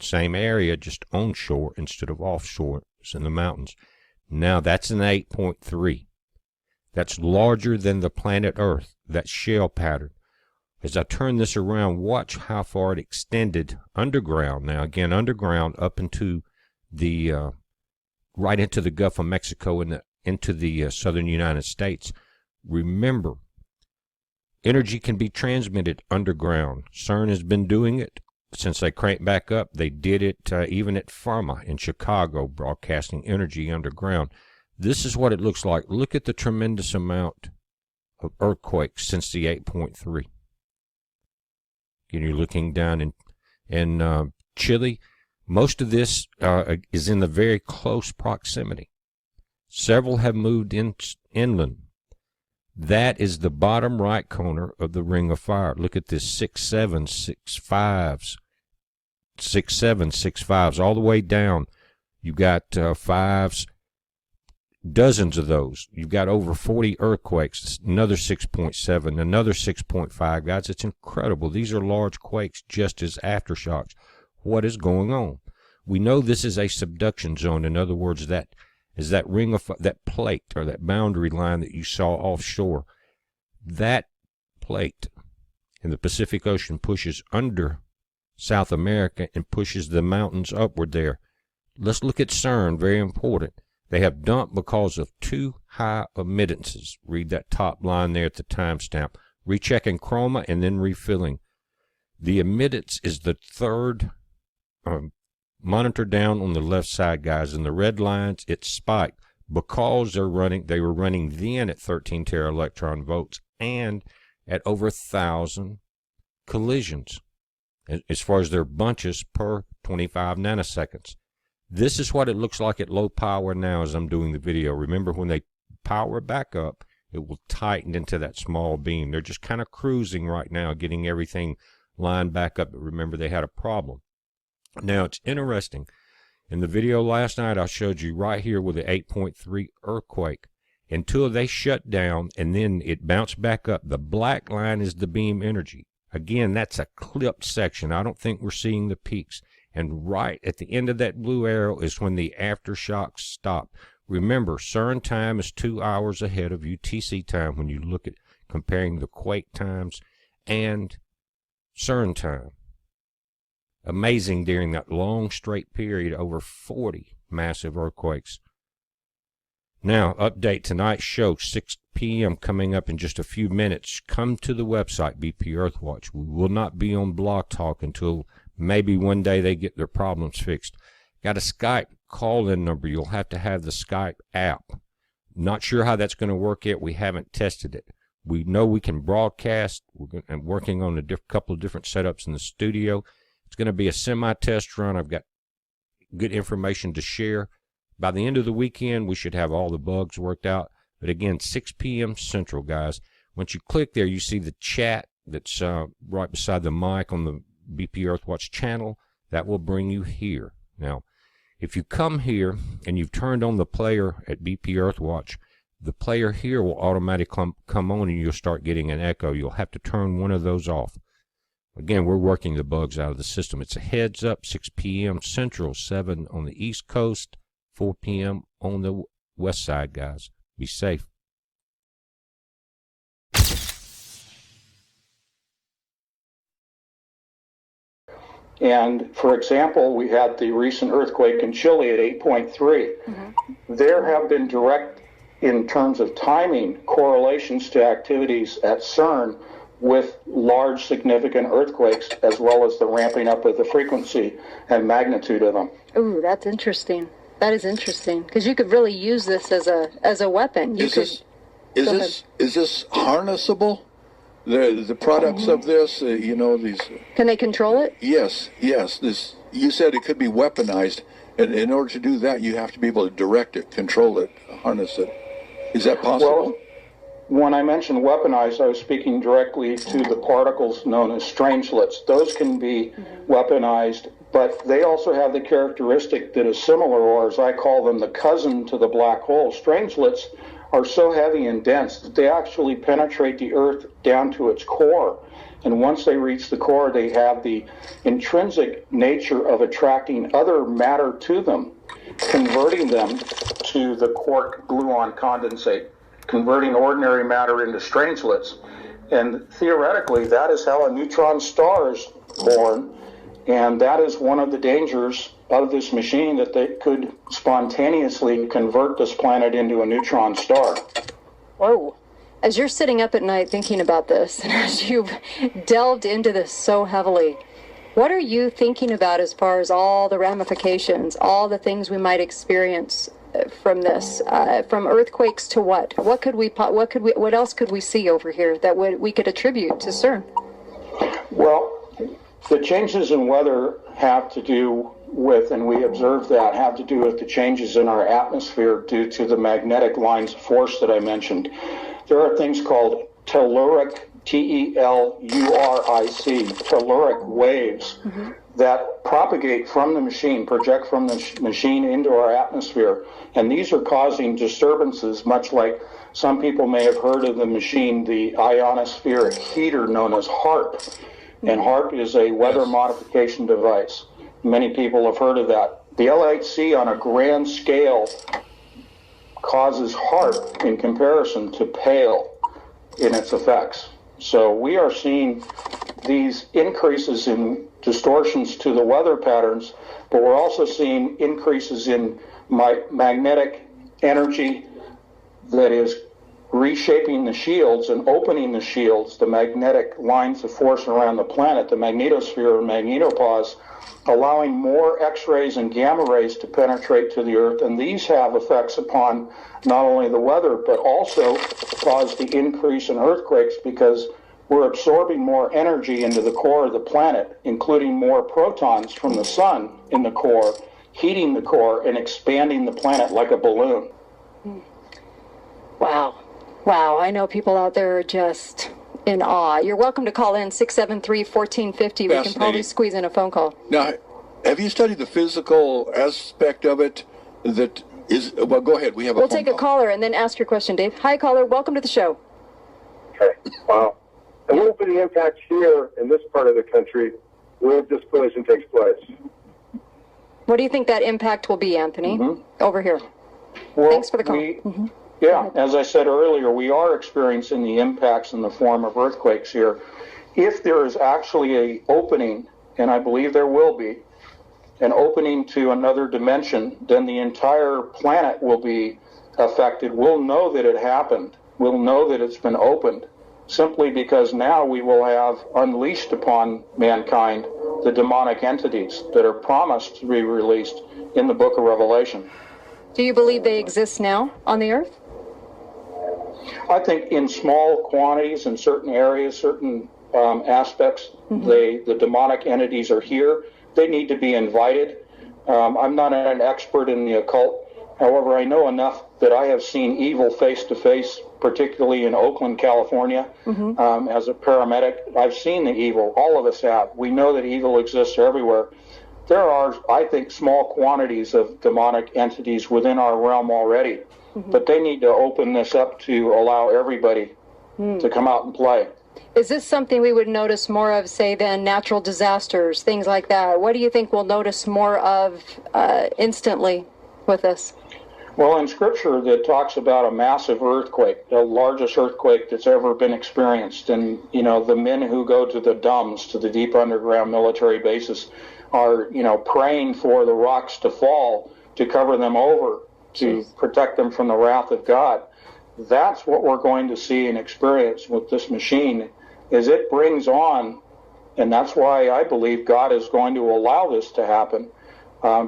S9: Same area, just onshore instead of offshore. It's in the mountains. Now, that's an 8.3. That's larger than the planet Earth, that shell pattern. As I turn this around, watch how far it extended underground. Now, again, underground up into the, right into the Gulf of Mexico and into the southern United States. Remember, energy can be transmitted underground. Cern has been doing it since they cranked back up. They did it even at Pharma in Chicago, broadcasting energy underground. This is what it looks like. Look at the tremendous amount of earthquakes since the 8.3. Again, you're looking down in Chile. Most of this is in the very close proximity. Several have moved inland. That is the bottom right corner of the ring of fire. Look at this, 6, 7, 6, 5s, 6, 7, 6, 5s, all the way down. You've got 5s, dozens of those. You've got over 40 earthquakes, another 6.7, another 6.5. Guys, it's incredible. These are large quakes just as aftershocks. What is going on? We know this is a subduction zone. In other words, that is that ring of that plate or that boundary line that you saw offshore. That plate in the Pacific Ocean pushes under South America and pushes the mountains upward there. Let's look at Cern, very important. They have dumped because of too high emittances. Read that top line there at the timestamp. Rechecking chroma and then refilling. The emittance is the third monitor down on the left side, guys. In the red lines, it's spiked because they were running then at 13 tera electron volts and at over 1,000 collisions as far as their bunches per 25 nanoseconds. This is what it looks like at low power now as I'm doing the video. Remember, when they power back up, it will tighten into that small beam. They're just kind of cruising right now, getting everything lined back up. But remember, they had a problem. Now, it's interesting. In the video last night, I showed you right here with the 8.3 earthquake. Until they shut down, and then it bounced back up. The black line is the beam energy. Again, that's a clipped section. I don't think we're seeing the peaks. And right at the end of that blue arrow is when the aftershocks stop. Remember, Cern time is 2 hours ahead of UTC time when you look at comparing the quake times and Cern time. Amazing during that long straight period, over 40 massive earthquakes. Now, update tonight's show, 6 p.m. coming up in just a few minutes. Come to the website, BP Earthwatch. We will not be on Blog Talk until maybe one day they get their problems fixed. Got a Skype call-in number. You'll have to have the Skype app. Not sure how that's going to work yet. We haven't tested it. We know we can broadcast. I'm working on couple of different setups in the studio. It's going to be a semi-test run. I've got good information to share. By the end of the weekend, we should have all the bugs worked out. But again, 6 p.m. Central, guys. Once you click there, you see the chat that's right beside the mic on the BP Earthwatch channel. That will bring you here. Now, if you come here and you've turned on the player at BP Earthwatch, the player here will automatically come on and you'll start getting an echo. You'll have to turn one of those off. Again, we're working the bugs out of the system. It's a heads up, 6 p.m. Central, 7 on the East Coast, 4 p.m. on the West Side, guys. Be safe.
S5: And for example, we had the recent earthquake in Chile at 8.3. Mm-hmm. There have been direct, in terms of timing, correlations to activities at Cern with large significant earthquakes, as well as the ramping up of the frequency and magnitude of them.
S4: Ooh, that's interesting. That is interesting, because you could really use this as a weapon.
S6: Is this harnessable? The products of this, these.
S4: Can they control it?
S6: Yes. This, you said it could be weaponized, and in order to do that, you have to be able to direct it, control it, harness it. Is that possible?
S5: Well, when I mentioned weaponized, I was speaking directly to the particles known as strangelets. Those can be weaponized, but they also have the characteristic that is similar, or as I call them, the cousin to the black hole. Strangelets are so heavy and dense that they actually penetrate the Earth down to its core. And once they reach the core, they have the intrinsic nature of attracting other matter to them, converting them to the quark gluon condensate, converting ordinary matter into strangelets. And theoretically, that is how a neutron star is born. And that is one of the dangers of this machine, that they could spontaneously convert this planet into a neutron star.
S4: Whoa. As you're sitting up at night thinking about this, and as you've delved into this so heavily, what are you thinking about as far as all the ramifications, all the things we might experience from this, from earthquakes to what? What else could we see over here that we could attribute to CERN?
S5: Well, the changes in weather have to do with, and we observe that, have to do with the changes in our atmosphere due to the magnetic lines of force that I mentioned. There are things called telluric, T-E-L-U-R-I-C, telluric waves that propagate from the machine, project from the machine into our atmosphere. And these are causing disturbances, much like some people may have heard of the machine, the ionosphere heater known as HAARP. And HAARP is a weather modification device. Many people have heard of that. The LHC on a grand scale causes HAARP in comparison to pale in its effects. So we are seeing these increases in distortions to the weather patterns, but we're also seeing increases in magnetic energy that is reshaping the shields and opening the shields, the magnetic lines of force around the planet, the magnetosphere and magnetopause, allowing more X-rays and gamma rays to penetrate to the Earth. And these have effects upon not only the weather, but also cause the increase in earthquakes, because we're absorbing more energy into the core of the planet, including more protons from the sun in the core, heating the core and expanding the planet like a balloon.
S4: Wow. Wow, I know people out there are just in awe. You're welcome to call in 673-1450. We can probably squeeze in a phone call.
S6: Now, have you studied the physical aspect of it? That is, well, go ahead.
S4: We'll take a caller and then ask your question, Dave. Hi, caller. Welcome to the show.
S10: Okay. Wow. And what will be the impact here in this part of the country where this collision takes place?
S4: What do you think that impact will be, Anthony? Over here.
S5: Well,
S4: thanks for the call.
S5: Yeah, as I said earlier, we are experiencing the impacts in the form of earthquakes here. If there is actually an opening, and I believe there will be, an opening to another dimension, then the entire planet will be affected. We'll know that it happened. We'll know that it's been opened, simply because now we will have unleashed upon mankind the demonic entities that are promised to be released in the book of Revelation.
S4: Do you believe they exist now on the Earth?
S5: I think in small quantities in certain areas, certain aspects, the demonic entities are here. They need to be invited. I'm not an expert in the occult. However, I know enough that I have seen evil face to face, particularly in Oakland, California, as a paramedic. I've seen the evil. All of us have. We know that evil exists everywhere. There are, I think, small quantities of demonic entities within our realm already, but they need to open this up to allow everybody to come out and play.
S4: Is this something we would notice more of, say, than natural disasters, things like that? What do you think we'll notice more of instantly with this?
S5: Well, in Scripture, that talks about a massive earthquake, the largest earthquake that's ever been experienced. And, you know, the men who go to the DUMBs, to the deep underground military bases, are, you know, praying for the rocks to fall, to cover them over, to protect them from the wrath of God. That's what we're going to see and experience with this machine, is it brings on, and that's why I believe God is going to allow this to happen,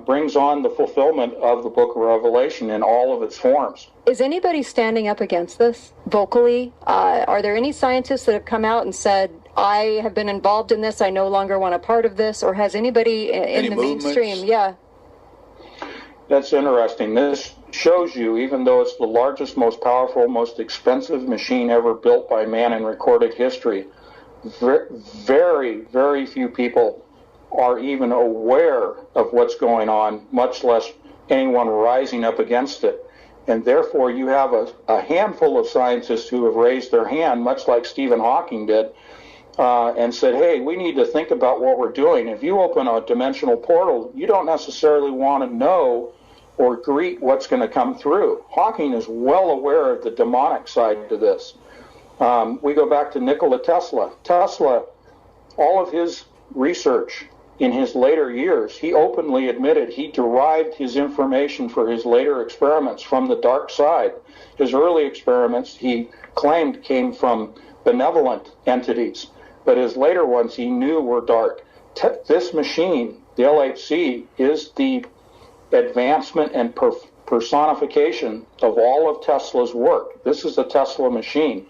S5: brings on the fulfillment of the book of Revelation in all of its forms.
S4: Is anybody standing up against this vocally? Are there any scientists that have come out and said, I have been involved in this, I no longer want a part of this, or has anybody in the mainstream? Yeah.
S5: That's interesting. This shows you, even though it's the largest, most powerful, most expensive machine ever built by man in recorded history, very, very few people are even aware of what's going on, much less anyone rising up against it. And therefore, you have a handful of scientists who have raised their hand, much like Stephen Hawking did, and said, hey, we need to think about what we're doing. If you open a dimensional portal, you don't necessarily want to know or greet what's going to come through. Hawking is well aware of the demonic side to this. We go back to Nikola Tesla. Tesla, all of his research in his later years, he openly admitted he derived his information for his later experiments from the dark side. His early experiments, he claimed, came from benevolent entities, but his later ones he knew were dark. This machine, the LHC, is the advancement and personification of all of Tesla's work. This is the Tesla machine.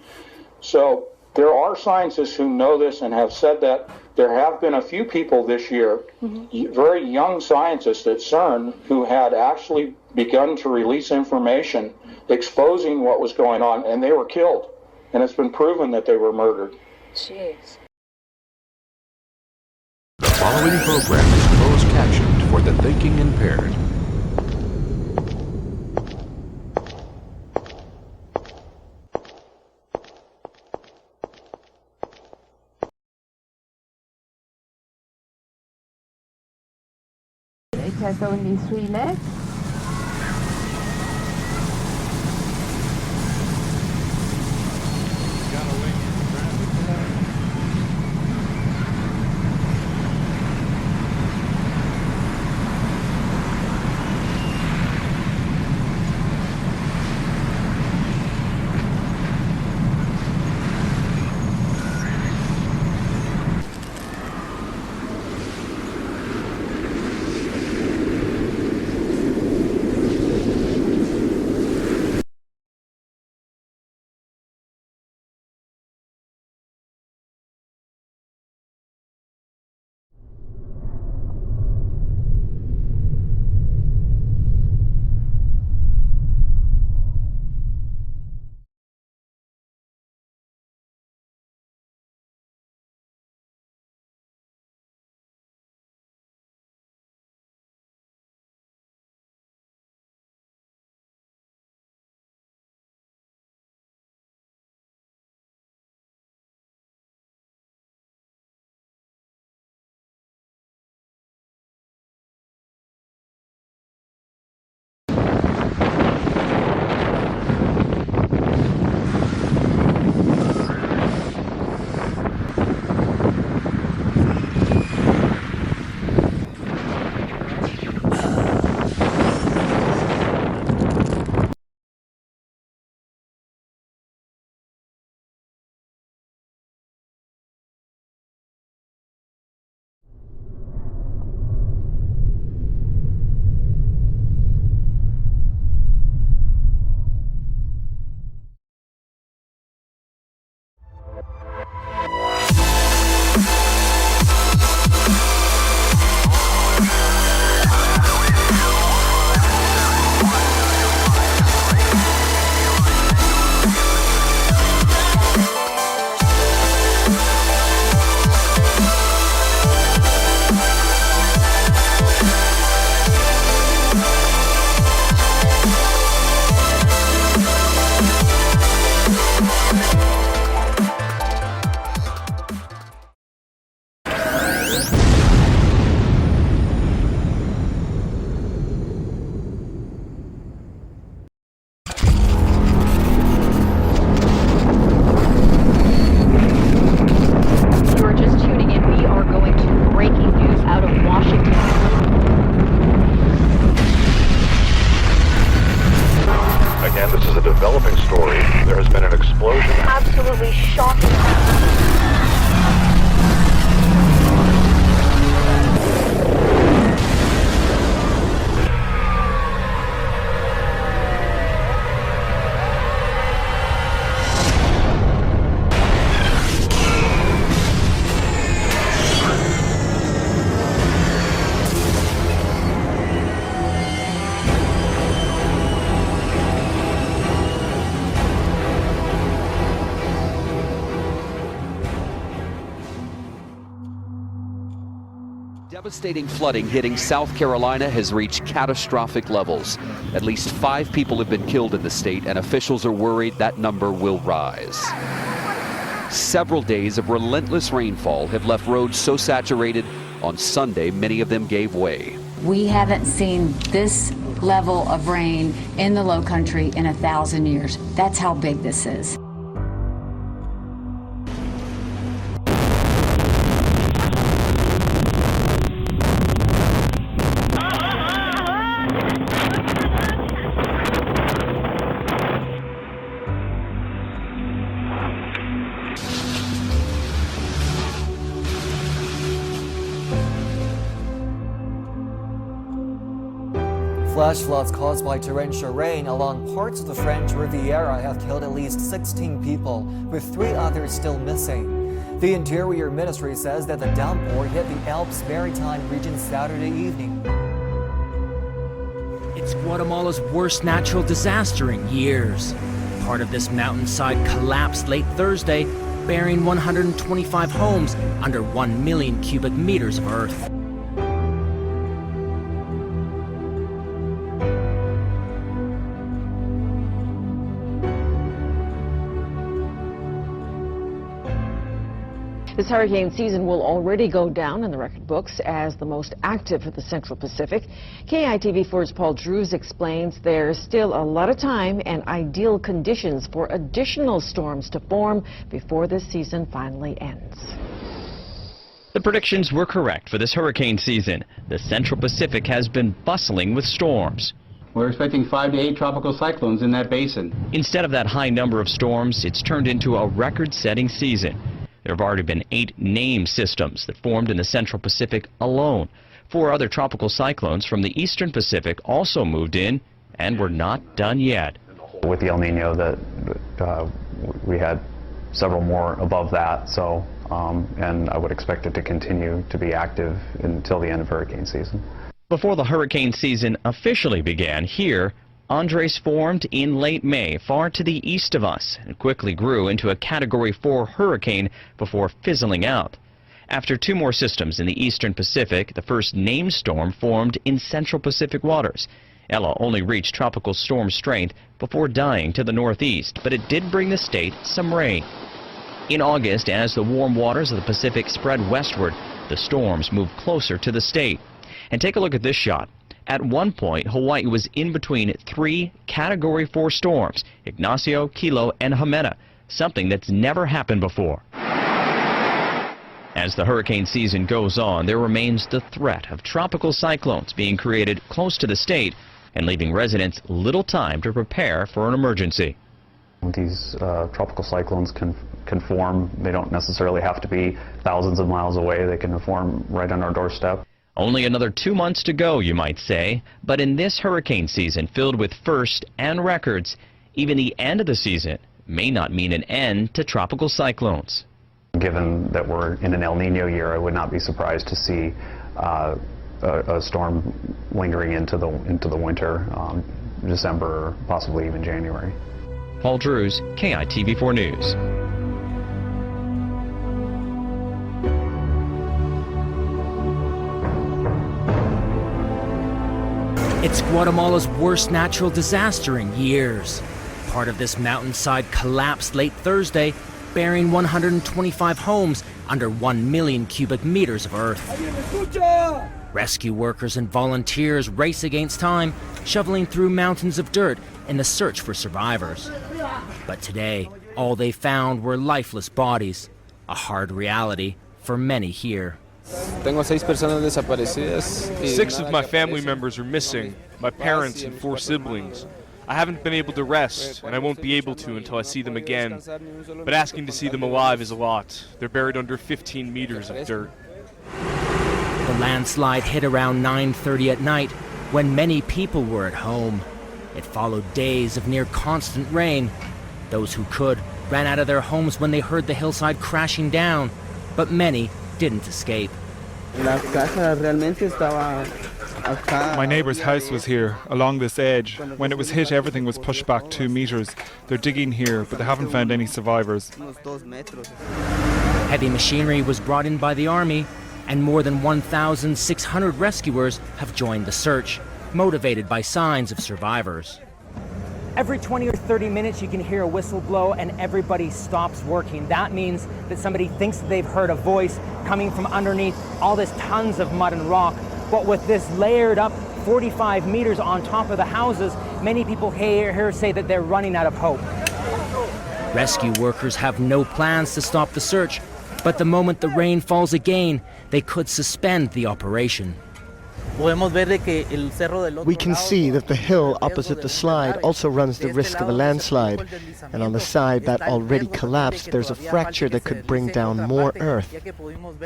S5: So there are scientists who know this and have said that. There have been a few people this year, very young scientists at Cern, who had actually begun to release information exposing what was going on, and they were killed. And it's been proven that they were murdered.
S4: Jeez.
S11: The following program is closed captioned for the thinking impaired.
S12: It has only 3 legs.
S11: developing story. There has been an explosion.
S13: Absolutely shocking.
S14: Devastating flooding hitting South Carolina has reached catastrophic levels. At least 5 people have been killed in the state, and officials are worried that number will rise. Several days of relentless rainfall have left roads so saturated, on Sunday, many of them gave way.
S15: We haven't seen this level of rain in the Low Country in 1,000 years. That's how big this is.
S16: Flash floods caused by torrential rain along parts of the French Riviera have killed at least 16 people, with 3 others still missing. The Interior Ministry says that the downpour hit the Alps Maritime region Saturday evening.
S17: It's Guatemala's worst natural disaster in years. Part of this mountainside collapsed late Thursday, burying 125 homes under 1 million cubic meters of earth.
S18: This hurricane season will already go down in the record books as the most active for the Central Pacific. KITV4's Paul Drews explains there's still a lot of time and ideal conditions for additional storms to form before this season finally ends.
S19: The predictions were correct for this hurricane season. The Central Pacific has been bustling with storms.
S20: We're expecting 5 to 8 tropical cyclones in that basin.
S19: Instead of that high number of storms, it's turned into a record-setting season. There have already been 8 named systems that formed in the Central Pacific alone. 4 other tropical cyclones from the Eastern Pacific also moved in, and we're not done yet.
S21: With the El Nino, we had several more above that, so and I would expect it to continue to be active until the end of hurricane season.
S19: Before the hurricane season officially began here, Andres formed in late May, far to the east of us, and quickly grew into a Category 4 hurricane before fizzling out. After 2 more systems in the Eastern Pacific, the first named storm formed in Central Pacific waters. Ella only reached tropical storm strength before dying to the northeast, but it did bring the state some rain. In August, as the warm waters of the Pacific spread westward, the storms moved closer to the state. And take a look at this shot. At one point, Hawaii was in between 3 Category 4 storms, Ignacio, Kilo, and Jimena, something that's never happened before. As the hurricane season goes on, there remains the threat of tropical cyclones being created close to the state and leaving residents little time to prepare for an emergency.
S21: These tropical cyclones can form. They don't necessarily have to be thousands of miles away. They can form right on our doorstep.
S19: Only another 2 months to go, you might say, but in this hurricane season filled with first and records, even the end of the season may not mean an end to tropical cyclones.
S21: Given that we're in an El Nino year, I would not be surprised to see a storm lingering into the winter, December, possibly even January.
S19: Paul Drews, KITV4 News.
S17: It's Guatemala's worst natural disaster in years. Part of this mountainside collapsed late Thursday, burying 125 homes under 1 million cubic meters of earth. Rescue workers and volunteers race against time, shoveling through mountains of dirt in the search for survivors. But today, all they found were lifeless bodies, a hard reality for many here.
S22: 6 of my family members are missing, my parents and 4 siblings.
S13: I haven't been able to rest, and I won't be able to until I see them again. But asking to see them alive is a lot. They're buried under 15 meters of dirt.
S17: The landslide hit around 9:30 at night when many people were at home. It followed days of near constant rain. Those who could ran out of their homes when they heard the hillside crashing down, but many didn't escape.
S22: My neighbour's house was here, along this edge. When it was hit, everything was pushed back 2 meters. They're digging here, but they haven't found any survivors.
S17: Heavy machinery was brought in by the army, and more than 1,600 rescuers have joined the search, motivated by signs of survivors. Every 20 or 30 minutes you can hear a whistle blow and everybody stops working. That means that somebody thinks that they've heard a voice coming from underneath all this tons of mud and rock. But with this layered up 45 meters on top of the houses, many people here say that they're running out of hope. Rescue workers have no plans to stop the search, but the moment the rain falls again, they could suspend the operation.
S23: We can see that the hill opposite the slide also runs the risk of a landslide, and on the side that already collapsed, there's a fracture that could bring down more earth.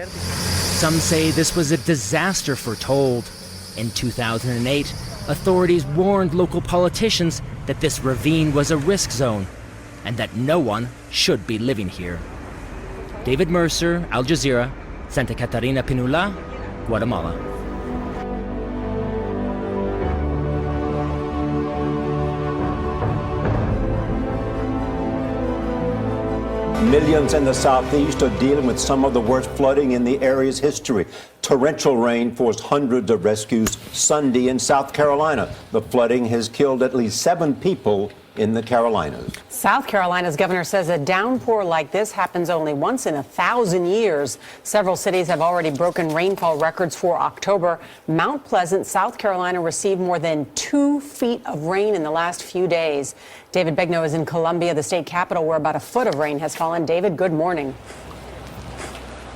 S17: Some say this was a disaster foretold. In 2008, authorities warned local politicians that this ravine was a risk zone and that no one should be living here. David Mercer, Al Jazeera, Santa Catarina Pinula, Guatemala.
S24: Millions in the southeast are dealing with some of the worst flooding in the area's history. Torrential rain forced hundreds of rescues Sunday in South Carolina. The flooding has killed at least 7 people in the Carolinas.
S25: South Carolina's governor says a downpour like this happens only once in 1,000 years. Several cities have already broken rainfall records for October. Mount Pleasant, South Carolina, received more than 2 feet of rain in the last few days. David Begnaud is in Columbia, the state capital, where about a foot of rain has fallen. David, good morning.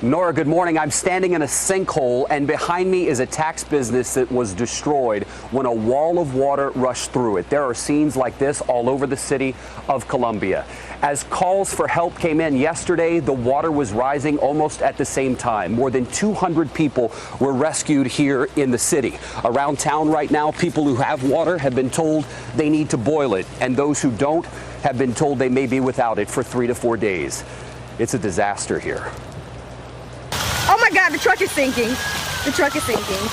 S26: Nora, good morning. I'm standing in a sinkhole, and behind me is a tax business that was destroyed when a wall of water rushed through it. There are scenes like this all over the city of Columbia. As calls for help came in yesterday, the water was rising almost at the same time. More than 200 people were rescued here in the city. Around town right now, people who have water have been told they need to boil it, and those who don't have been told they may be without it for 3 to 4 days. It's a disaster here.
S27: Oh my God, the truck is sinking. The truck is sinking.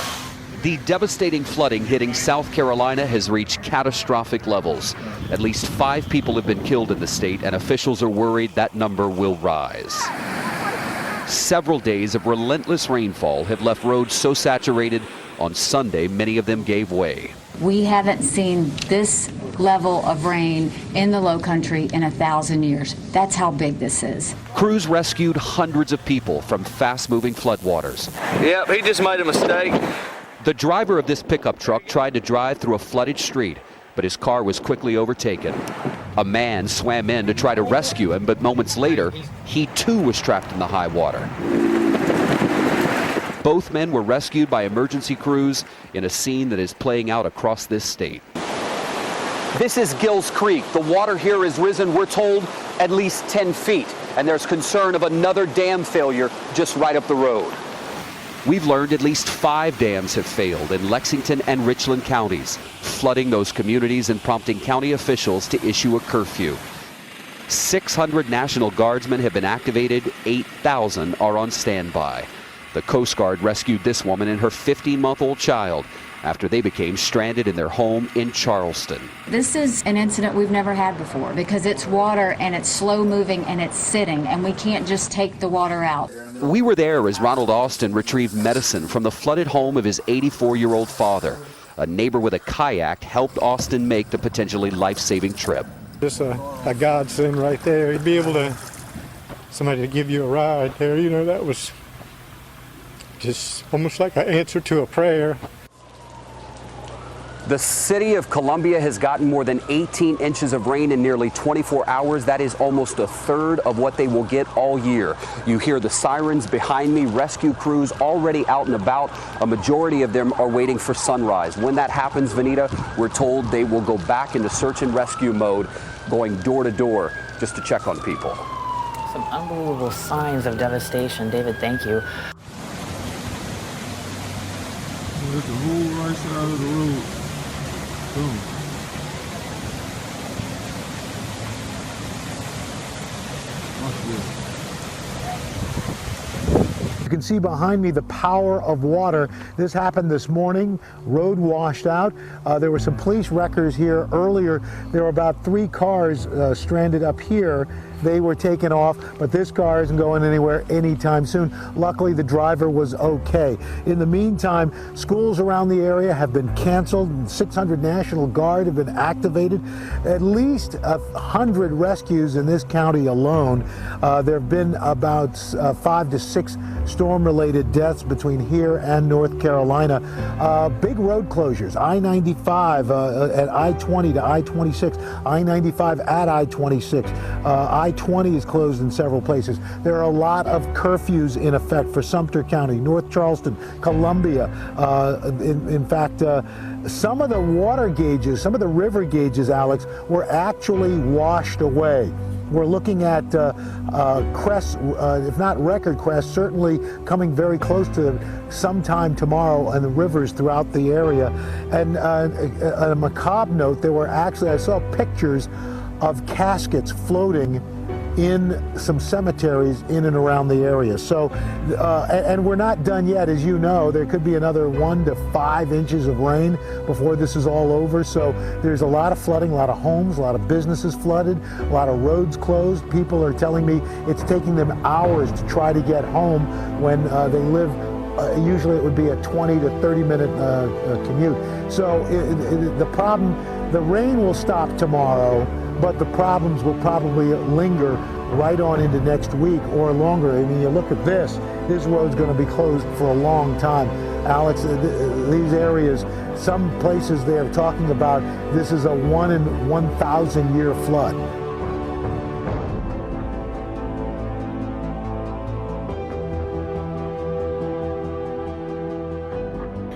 S14: The devastating flooding hitting South Carolina has reached catastrophic levels. At least 5 people have been killed in the state, and officials are worried that number will rise. Several days of relentless rainfall have left roads so saturated on Sunday, many of them gave way.
S15: We haven't seen this level of rain in the low country in 1,000 years. That's how big this is.
S14: Crews rescued hundreds of people from fast-moving floodwaters.
S28: Yep, he just made a mistake.
S14: The driver of this pickup truck tried to drive through a flooded street, but his car was quickly overtaken. A man swam in to try to rescue him, but moments later, he too was trapped in the high water. Both men were rescued by emergency crews in a scene that is playing out across this state.
S26: This is Gills Creek. The water here has risen, we're told, at least 10 feet. And there's concern of another dam failure just right up the road.
S14: We've learned at least 5 dams have failed in Lexington and Richland counties, flooding those communities and prompting county officials to issue a curfew. 600 National Guardsmen have been activated, 8,000 are on standby. The Coast Guard rescued this woman and her 15-month-old child after they became stranded in their home in Charleston.
S15: This is an incident we've never had before because it's water and it's slow moving and it's sitting and we can't just take the water out.
S14: We were there as Ronald Austin retrieved medicine from the flooded home of his 84-year-old father. A neighbor with a kayak helped Austin make the potentially life-saving trip.
S29: Just a godsend right there. You'd be able to, somebody to give you a ride there, you know, that was just almost like an answer to a prayer.
S26: The city of Columbia has gotten more than 18 inches of rain in nearly 24 hours. That is almost a third of what they will get all year. You hear the sirens behind me, rescue crews already out and about. A majority of them are waiting for sunrise. When that happens, Vanita, we're told they will go back into search and rescue mode, going door to door just to check on people.
S1: Some unbelievable signs of devastation. David, thank you.
S2: There's the whole right side of the road. Boom. Watch this.
S3: You can see behind me the power of water. This happened this morning. Road washed out. There were some police wreckers here earlier. There were about 3 cars stranded up here. They were taken off, but this car isn't going anywhere anytime soon. Luckily, the driver was okay. In the meantime, schools around the area have been canceled. 600 National Guard have been activated. At least 100 rescues in this county alone. There have been about 5 to 6 storm-related deaths between here and North Carolina. Big road closures. I-95 at I-20 to I-26. I-95 at I-26. I-20 is closed in several places. There are a lot of curfews in effect for Sumter County, North Charleston, Columbia. In fact, some of the water gauges, some of the river gauges, Alex, were actually washed away. We're looking at crests, if not record crests, certainly coming very close to sometime tomorrow in the rivers throughout the area. And on a macabre note, there were actually, I saw pictures of caskets floating in some cemeteries in and around the area. So, and we're not done yet, as you know. There could be another 1 to 5 inches of rain before this is all over. So there's a lot of flooding, a lot of homes, a lot of businesses flooded, a lot of roads closed. People are telling me it's taking them hours to try to get home when they live. Usually it would be a 20 to 30 minute commute. So the problem, the rain will stop tomorrow, but the problems will probably linger right on into next week or longer. I mean, you look at this road's going to be closed for a long time. Alex, these areas, some places they're talking about this is a 1 in 1,000 year flood.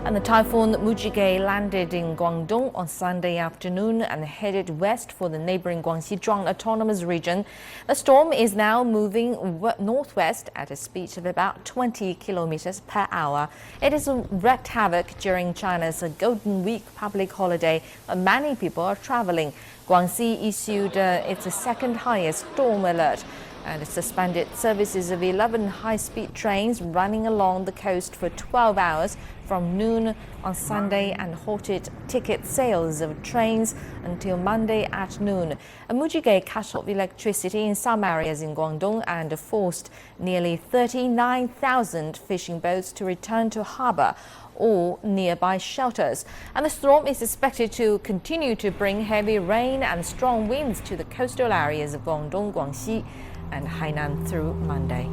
S5: And the typhoon Mujige landed in Guangdong on Sunday afternoon and headed west for the neighboring Guangxi-Zhuang Autonomous Region. The storm is now moving northwest at a speed of about 20 kilometers per hour. It has wreaked havoc during China's Golden Week public holiday, but many people are traveling. Guangxi issued its second highest storm alert and suspended services of 11 high-speed trains running along the coast for 12 hours from noon on Sunday and halted ticket sales of trains until Monday at noon. Mujige cut off electricity in some areas in Guangdong and forced nearly 39,000 fishing boats to return to harbor or nearby shelters. And the storm is expected to continue to bring heavy rain and strong winds to the coastal areas of Guangdong, Guangxi, and Hainan through Monday.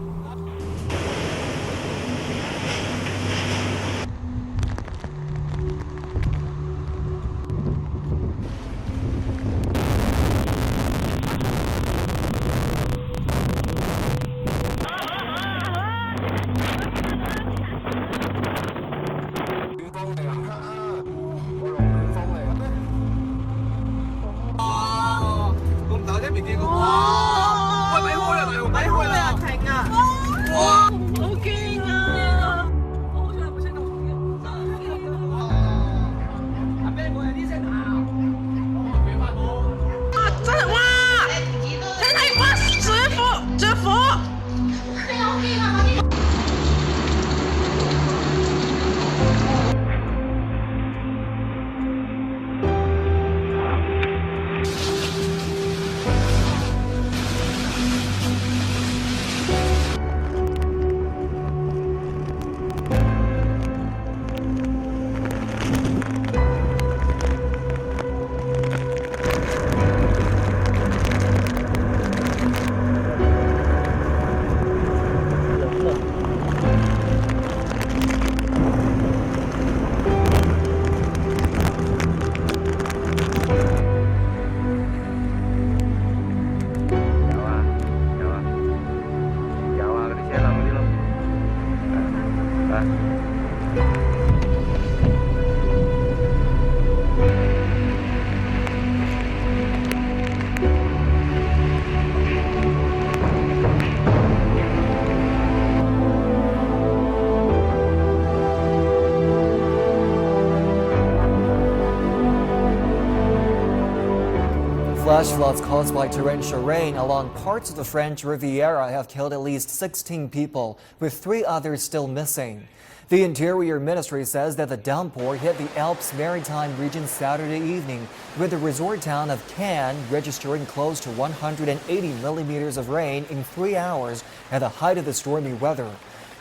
S4: Flash floods caused by torrential rain along parts of the French Riviera have killed at least 16 people, with 3 others still missing. The Interior Ministry says that the downpour hit the Alps Maritime region Saturday evening, with the resort town of Cannes registering close to 180 millimeters of rain in 3 hours at the height of the stormy weather.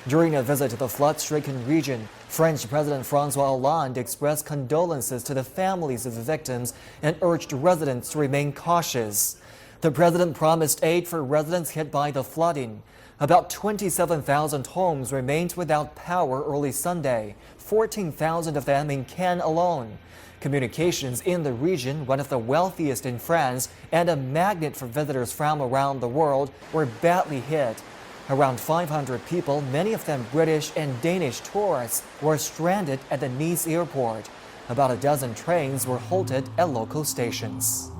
S4: During a visit to the flood-stricken region, French President François Hollande expressed condolences to the families of the victims and urged residents to remain cautious. The president promised aid for residents hit by the flooding. About 27,000 homes remained without power early Sunday, 14,000 of them in Cannes alone. Communications in the region, one of the wealthiest in France and a magnet for visitors from around the world, were badly hit. Around 500 people, many of them British and Danish tourists, were stranded at the Nice airport. About a dozen trains were halted at local stations.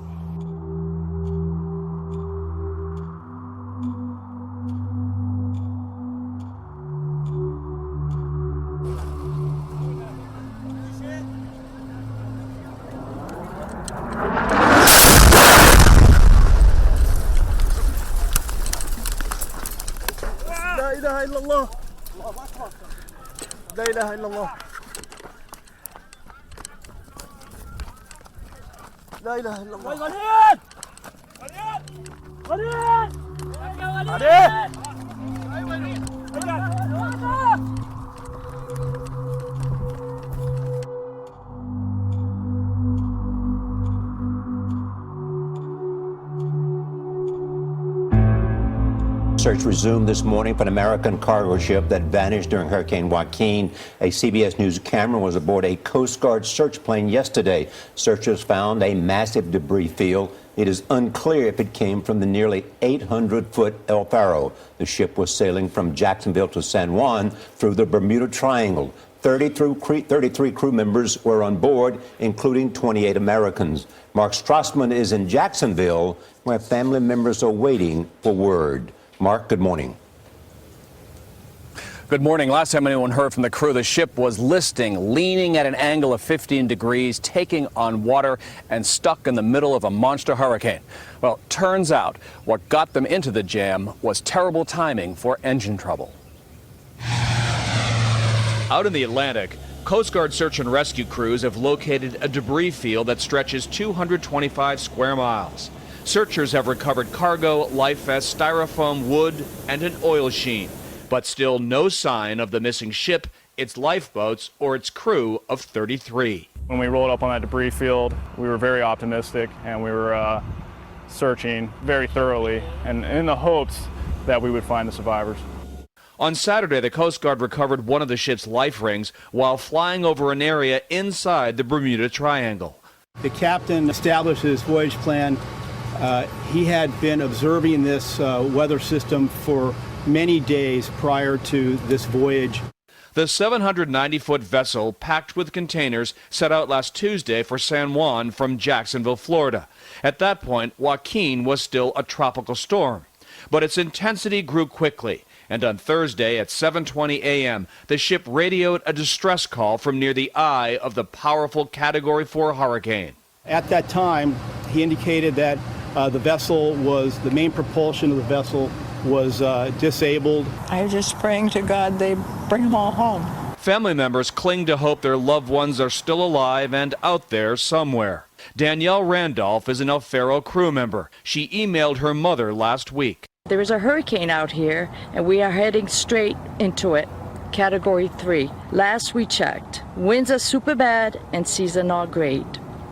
S24: Search resumed this morning for an American cargo ship that vanished during Hurricane Joaquin. A CBS News camera was aboard a Coast Guard search plane yesterday. Searchers found a massive debris field. It is unclear if it came from the nearly 800-foot El Faro. The ship was sailing from Jacksonville to San Juan through the Bermuda Triangle. 33 crew members were on board, including 28 Americans. Mark Strassman is in Jacksonville, where family members are waiting for word. Mark, good morning.
S6: Good morning. Last time anyone heard from the crew, the ship was listing, leaning at an angle of 15 degrees, taking on water, and stuck in the middle of a monster hurricane. Well, turns out what got them into the jam was terrible timing for engine trouble.
S13: Out in the Atlantic, Coast Guard search and rescue crews have located a debris field that stretches 225 square miles. Searchers have recovered cargo, life vests, styrofoam, wood, and an oil sheen. But still no sign of the missing ship, its lifeboats, or its crew of 33.
S22: When we rolled up on that debris field, we were very optimistic and we were searching very thoroughly and in the hopes that we would find the survivors.
S13: On Saturday, the Coast Guard recovered one of the ship's life rings while flying over an area inside the Bermuda Triangle.
S7: The captain established his voyage plan. He had been observing this weather system for many days prior to this voyage.
S13: The 790-foot vessel, packed with containers, set out last Tuesday for San Juan from Jacksonville, Florida. At that point, Joaquin was still a tropical storm. But its intensity grew quickly, and on Thursday at 7:20 a.m., the ship radioed a distress call from near the eye of the powerful Category 4 hurricane.
S7: At that time, he indicated that the main propulsion of the vessel was disabled.
S8: I'm just praying to God they bring them all home.
S13: Family members cling to hope their loved ones are still alive and out there somewhere. Danielle Randolph is an El Faro crew member. She emailed her mother last week.
S8: There is a hurricane out here, and we are heading straight into it. Category 3. Last we checked. Winds are super bad and seas are not great.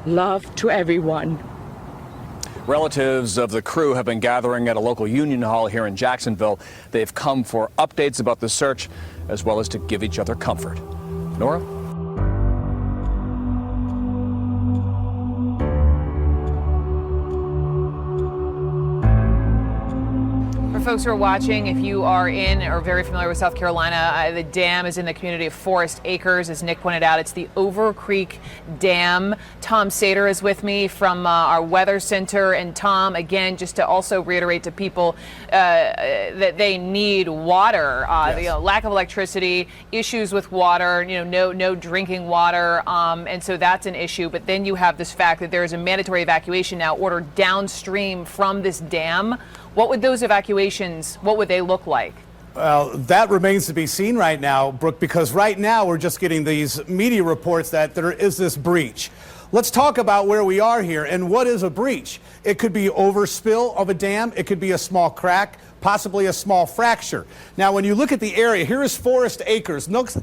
S8: Love to everyone.
S6: Relatives of the crew have been gathering at a local union hall here in Jacksonville. They've come for updates about the search, as well as to give each other comfort. Nora?
S9: folks who are watching, if you are in or very familiar with South Carolina, the dam is in the community of Forest Acres, as Nick pointed out. It's the Over Creek Dam. Tom Sater is with me from our weather center. And Tom, again, just to also reiterate to people that they need water. The lack of electricity, issues with water, no drinking water, and so that's an issue. But then you have this fact that there is a mandatory evacuation now ordered downstream from this dam. What would those evacuations, what would they look like?
S10: Well, that remains to be seen right now, Brooke, because right now we're just getting these media reports that there is this breach. Let's talk about where we are here and what is a breach. It could be overspill of a dam. It could be a small crack, possibly a small fracture. Now, when you look at the area, here is Forest Acres. Notice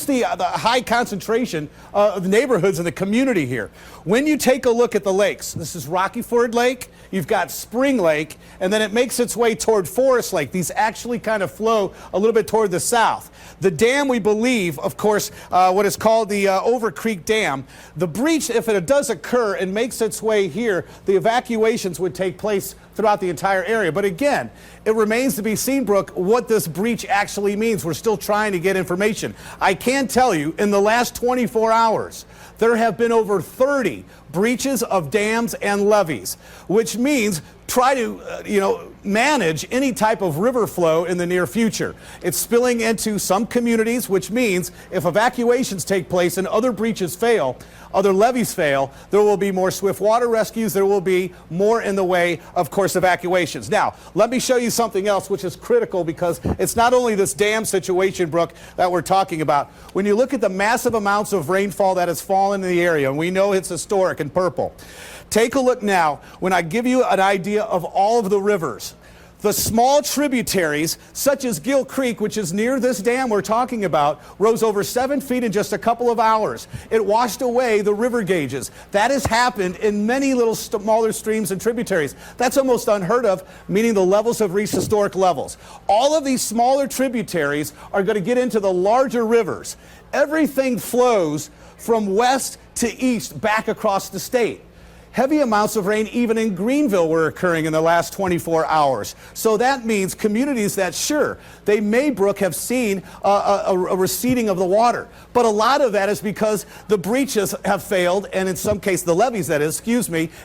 S10: the high concentration of neighborhoods in the community here. When you take a look at the lakes, this is Rocky Ford Lake, you've got Spring Lake, and then it makes its way toward Forest Lake. These actually kind of flow a little bit toward the south. The dam, we believe, of course, what is called the Over Creek Dam, the breach, if it does occur and makes its way here, the evacuations would take place throughout the entire area. But again, it remains to be seen, Brooke, what this breach actually means. We're still trying to get information. I can tell you, in the last 24 hours, there have been over 30 breaches of dams and levees, which means try to, manage any type of river flow in the near future. It's spilling into some communities, which means if evacuations take place and other breaches fail, other levees fail, there will be more swift water rescues. There will be more in the way, of course, evacuations. Now, let me show you something else which is critical, because it's not only this dam situation, Brooke, that we're talking about. When you look at the massive amounts of rainfall that has fallen in the area, and we know it's historic in purple, take a look now when I give you an idea of all of the rivers. The small tributaries, such as Gill Creek, which is near this dam we're talking about, rose over 7 feet in just a couple of hours. It washed away the river gauges. That has happened in many little smaller streams and tributaries. That's almost unheard of, meaning the levels have reached historic levels. All of these smaller tributaries are going to get into the larger rivers. Everything flows from west to east back across the state. Heavy amounts of rain even in Greenville were occurring in the last 24 hours. So that means communities that, sure, they may, Brooke, have seen a receding of the water. But a lot of that is because the breaches have failed, and in some cases, the levees, that is,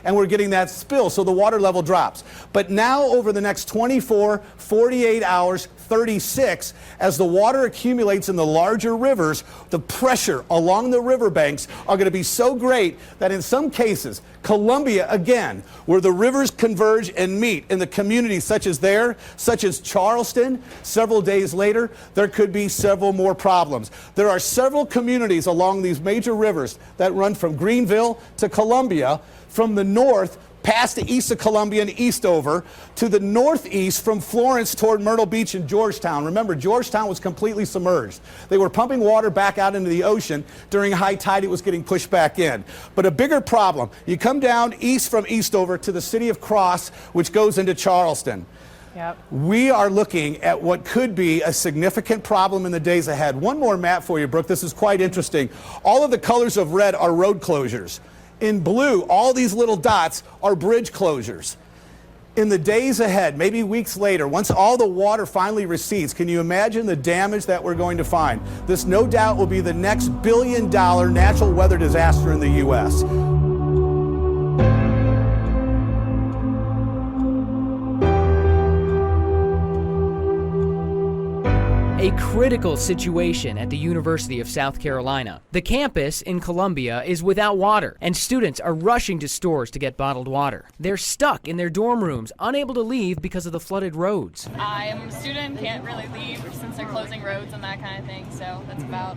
S10: and we're getting that spill, so the water level drops. But now, over the next 24, 48 hours, 36, as the water accumulates in the larger rivers, the pressure along the riverbanks are going to be so great that in some cases, Columbia, again, where the rivers converge and meet in the communities such as Charleston, several days later, there could be several more problems. There are several communities along these major rivers that run from Greenville to Columbia, from the north past the east of Columbia and east over to the northeast from Florence toward Myrtle Beach and Georgetown. Remember, Georgetown was completely submerged. They were pumping water back out into the ocean. During high tide, it was getting pushed back in. But a bigger problem, you come down east from Eastover to the city of Cross, which goes into Charleston. Yep. We are looking at what could be a significant problem in the days ahead. One more map for you, Brooke. This is quite interesting. All of the colors of red are road closures. In blue, all these little dots are bridge closures. In the days ahead, maybe weeks later, once all the water finally recedes, can you imagine the damage that we're going to find? This no doubt will be the next billion-dollar natural weather disaster in the U.S.
S11: A critical situation at the University of South Carolina. The campus in Columbia is without water, and students are rushing to stores to get bottled water. They're stuck in their dorm rooms, unable to leave because of the flooded roads.
S12: I'm a student, can't really leave since they're closing roads and that kind of thing, so that's about,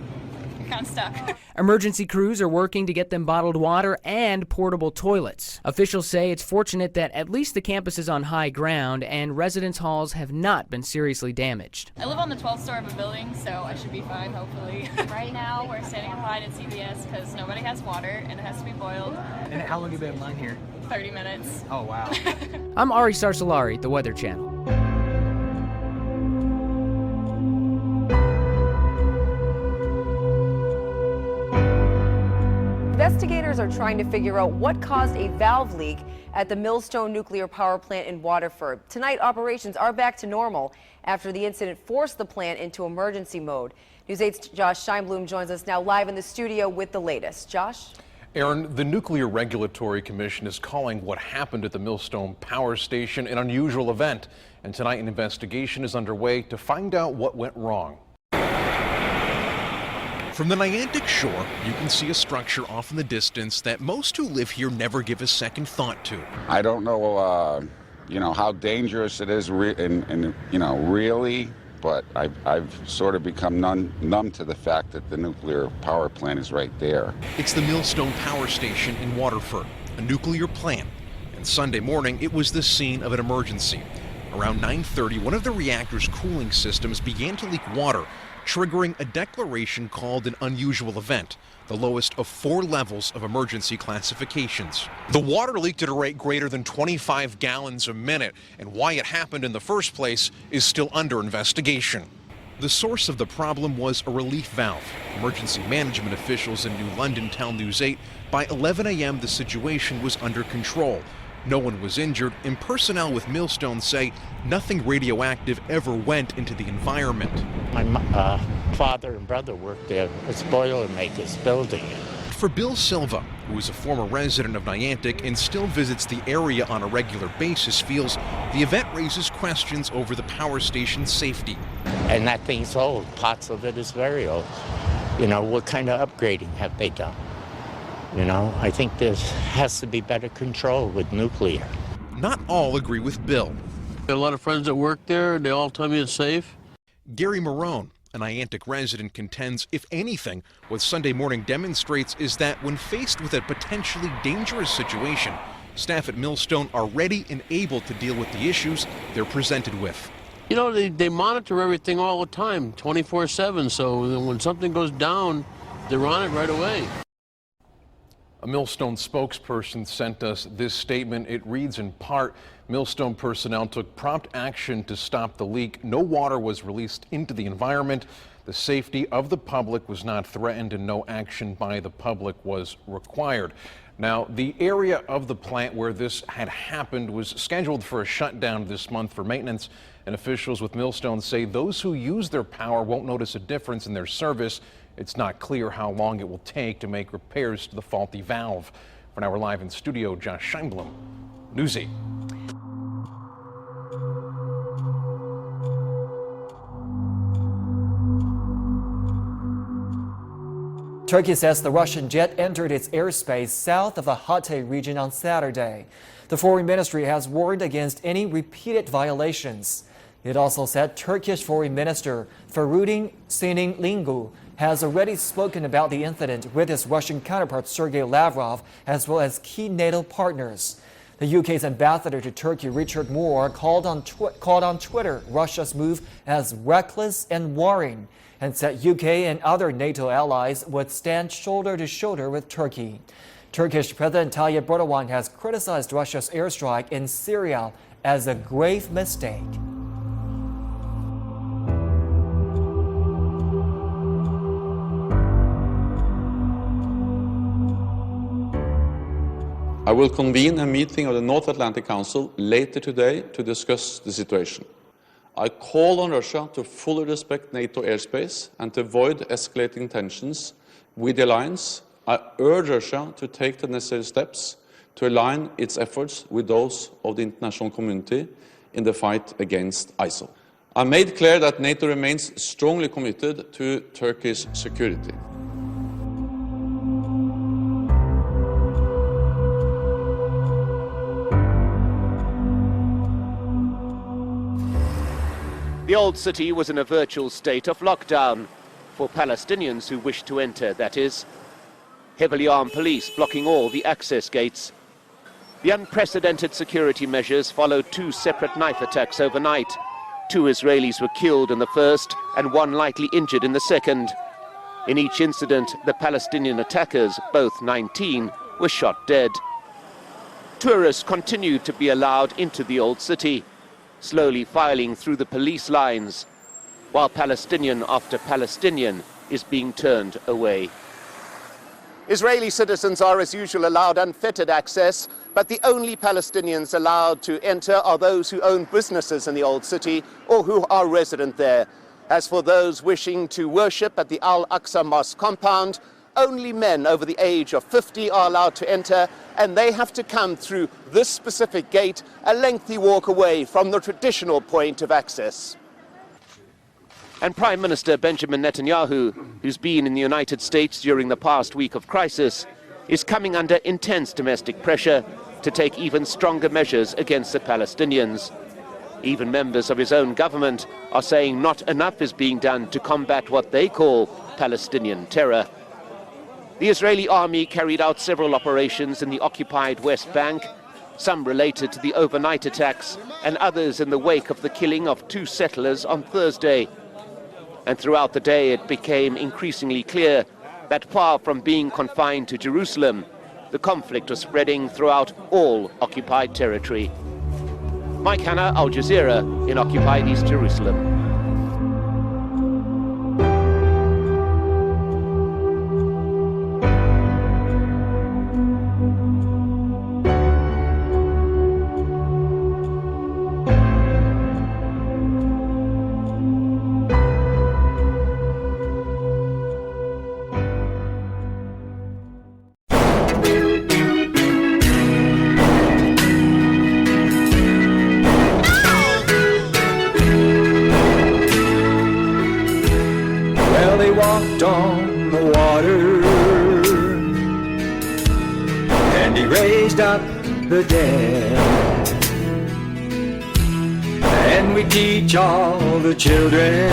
S12: you're kind of stuck.
S11: Emergency crews are working to get them bottled water and portable toilets. Officials say it's fortunate that at least the campus is on high ground and residence halls have not been seriously damaged.
S12: I live on the 12th floor of a building, so I should be fine, hopefully. Right now, we're standing in line at CVS because nobody has water and it has to be boiled.
S11: And how long have you been in line here?
S12: 30 minutes.
S11: Oh, wow. I'm Ari Sarsalari, The Weather Channel.
S16: Investigators investigators are trying to figure out what caused a valve leak at the Millstone nuclear power plant in Waterford. Tonight, operations are back to normal after the incident forced the plant into emergency mode. News 8's Josh Scheinblum joins us now live in the studio with the latest. Josh?
S17: Aaron, the Nuclear Regulatory Commission is calling what happened at the Millstone Power Station an unusual event. And tonight an investigation is underway to find out what went wrong.
S18: From the Niantic shore, you can see a structure off in the distance that most who live here never give a second thought to.
S19: I don't know, how dangerous it is, really, but I've sort of become numb to the fact that the nuclear power plant is right there.
S18: It's the Millstone Power Station in Waterford, a nuclear plant. And Sunday morning, it was the scene of an emergency. Around 9:30, one of the reactor's cooling systems began to leak water, triggering a declaration called an unusual event, the lowest of 4 levels of emergency classifications. The water leaked at a rate greater than 25 gallons a minute, and why it happened in the first place is still under investigation. The source of the problem was a relief valve. Emergency management officials in New London tell News 8 by 11 a.m. the situation was under control. No one was injured, and personnel with Millstone say nothing radioactive ever went into the environment.
S20: My father and brother worked there as Boilermakers building it.
S18: For Bill Silva, who is a former resident of Niantic and still visits the area on a regular basis, feels the event raises questions over the power station's safety.
S20: And that thing's old. Parts of it is very old. What kind of upgrading have they done? I think there has to be better control with nuclear.
S18: Not all agree with Bill.
S21: A lot of friends that work there, they all tell me it's safe.
S18: Gary Marone, a Niantic resident, contends, if anything, what Sunday morning demonstrates is that when faced with a potentially dangerous situation, staff at Millstone are ready and able to deal with the issues they're presented with.
S21: They monitor everything all the time, 24/7, so when something goes down, they're on it right away.
S17: A Millstone spokesperson sent us this statement. It reads in part, Millstone personnel took prompt action to stop the leak. No water was released into the environment. The safety of the public was not threatened and no action by the public was required. Now, the area of the plant where this had happened was scheduled for a shutdown this month for maintenance, and officials with Millstone say those who use their power won't notice a difference in their service. It's not clear how long it will take to make repairs to the faulty valve. For now, we're live in studio, Josh Scheinblum, News 8.
S4: Turkey says the Russian jet entered its airspace south of the Hatay region on Saturday. The Foreign Ministry has warned against any repeated violations. It also said Turkish Foreign Minister Feridun Sinirlioglu has already spoken about the incident with his Russian counterpart Sergei Lavrov, as well as key NATO partners. The UK's ambassador to Turkey, Richard Moore, called on Twitter Russia's move as reckless and worrying, and said UK and other NATO allies would stand shoulder to shoulder with Turkey. Turkish President Tayyip Erdogan has criticized Russia's airstrike in Syria as a grave mistake.
S23: I will convene a meeting of the North Atlantic Council later today to discuss the situation. I call on Russia to fully respect NATO airspace and to avoid escalating tensions with the alliance. I urge Russia to take the necessary steps to align its efforts with those of the international community in the fight against ISIL. I made clear that NATO remains strongly committed to Turkey's security.
S25: The old city was in a virtual state of lockdown, for Palestinians who wished to enter, that is. Heavily armed police blocking all the access gates. The unprecedented security measures followed 2 separate knife attacks overnight. 2 Israelis were killed in the first and 1 lightly injured in the second. In each incident, the Palestinian attackers, both 19, were shot dead. Tourists continued to be allowed into the old city, slowly filing through the police lines, while Palestinian after Palestinian is being turned away. Israeli citizens are, as usual, allowed unfettered access, but the only Palestinians allowed to enter are those who own businesses in the Old City or who are resident there. As for those wishing to worship at the Al-Aqsa Mosque compound, only men over the age of 50 are allowed to enter, and they have to come through this specific gate, a lengthy walk away from the traditional point of access. And Prime Minister Benjamin Netanyahu, who's been in the United States during the past week of crisis, is coming under intense domestic pressure to take even stronger measures against the Palestinians. Even members of his own government are saying not enough is being done to combat what they call Palestinian terror. The Israeli army carried out several operations in the occupied West Bank, some related to the overnight attacks and others in the wake of the killing of 2 settlers on Thursday. And throughout the day it became increasingly clear that far from being confined to Jerusalem, the conflict was spreading throughout all occupied territory. Mike Hanna, Al Jazeera, in occupied East Jerusalem.
S1: On the water, and he raised up the dead, and we teach all the children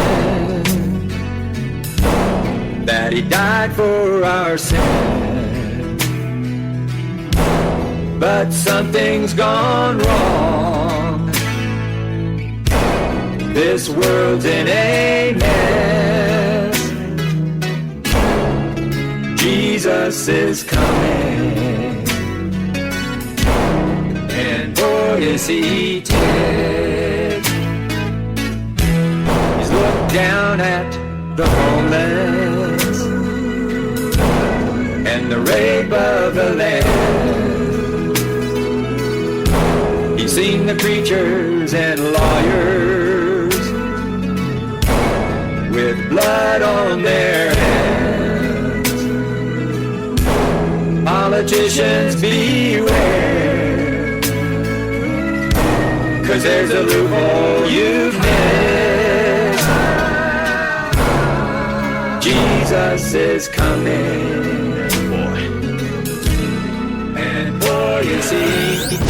S1: that he died for our sin. But something's gone wrong. This world's in a mess. Jesus is coming, and boy is he dead. He's looked down at the homeless and the rape of the land. He's seen the preachers and lawyers with blood on their hands. Politicians beware, 'cause there's a loophole you've missed. Jesus is coming, boy, and boy is he dead.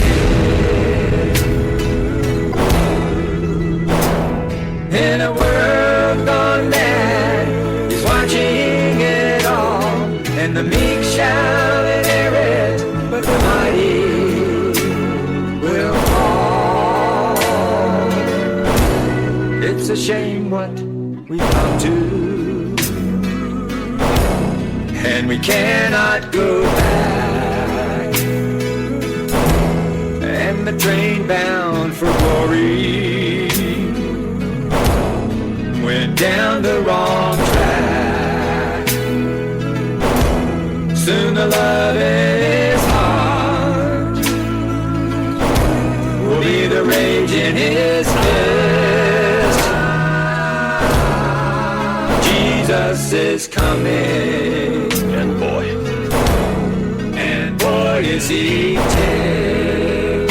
S1: In a world gone mad, he's watching it all, and the meek shall inherit, but the mighty will fall. It's a shame what we've come to, and we cannot go back. And the train bound for glory went down the wrong track. Soon the love in his heart will be the rage in his fist. Jesus is coming, and boy is he dead.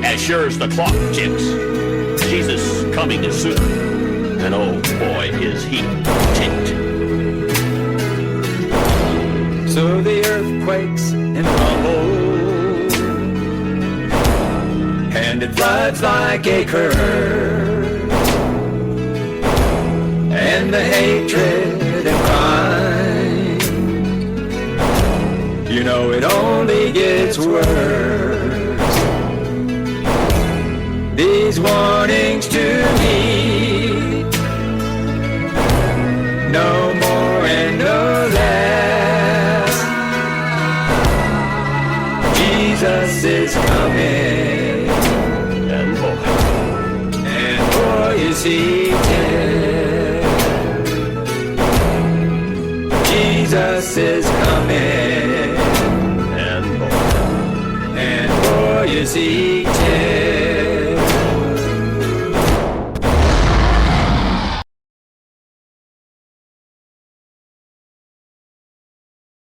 S2: As sure as the clock ticks, Jesus coming is soon, and oh boy is he ticked.
S1: So the earth quakes and rumbles, and it floods like a curse, and the hatred and crime, you know it only gets worse. These warnings to me, no more and no less. Jesus is coming, and boy is he dead. Jesus is coming. And boy is he terrible.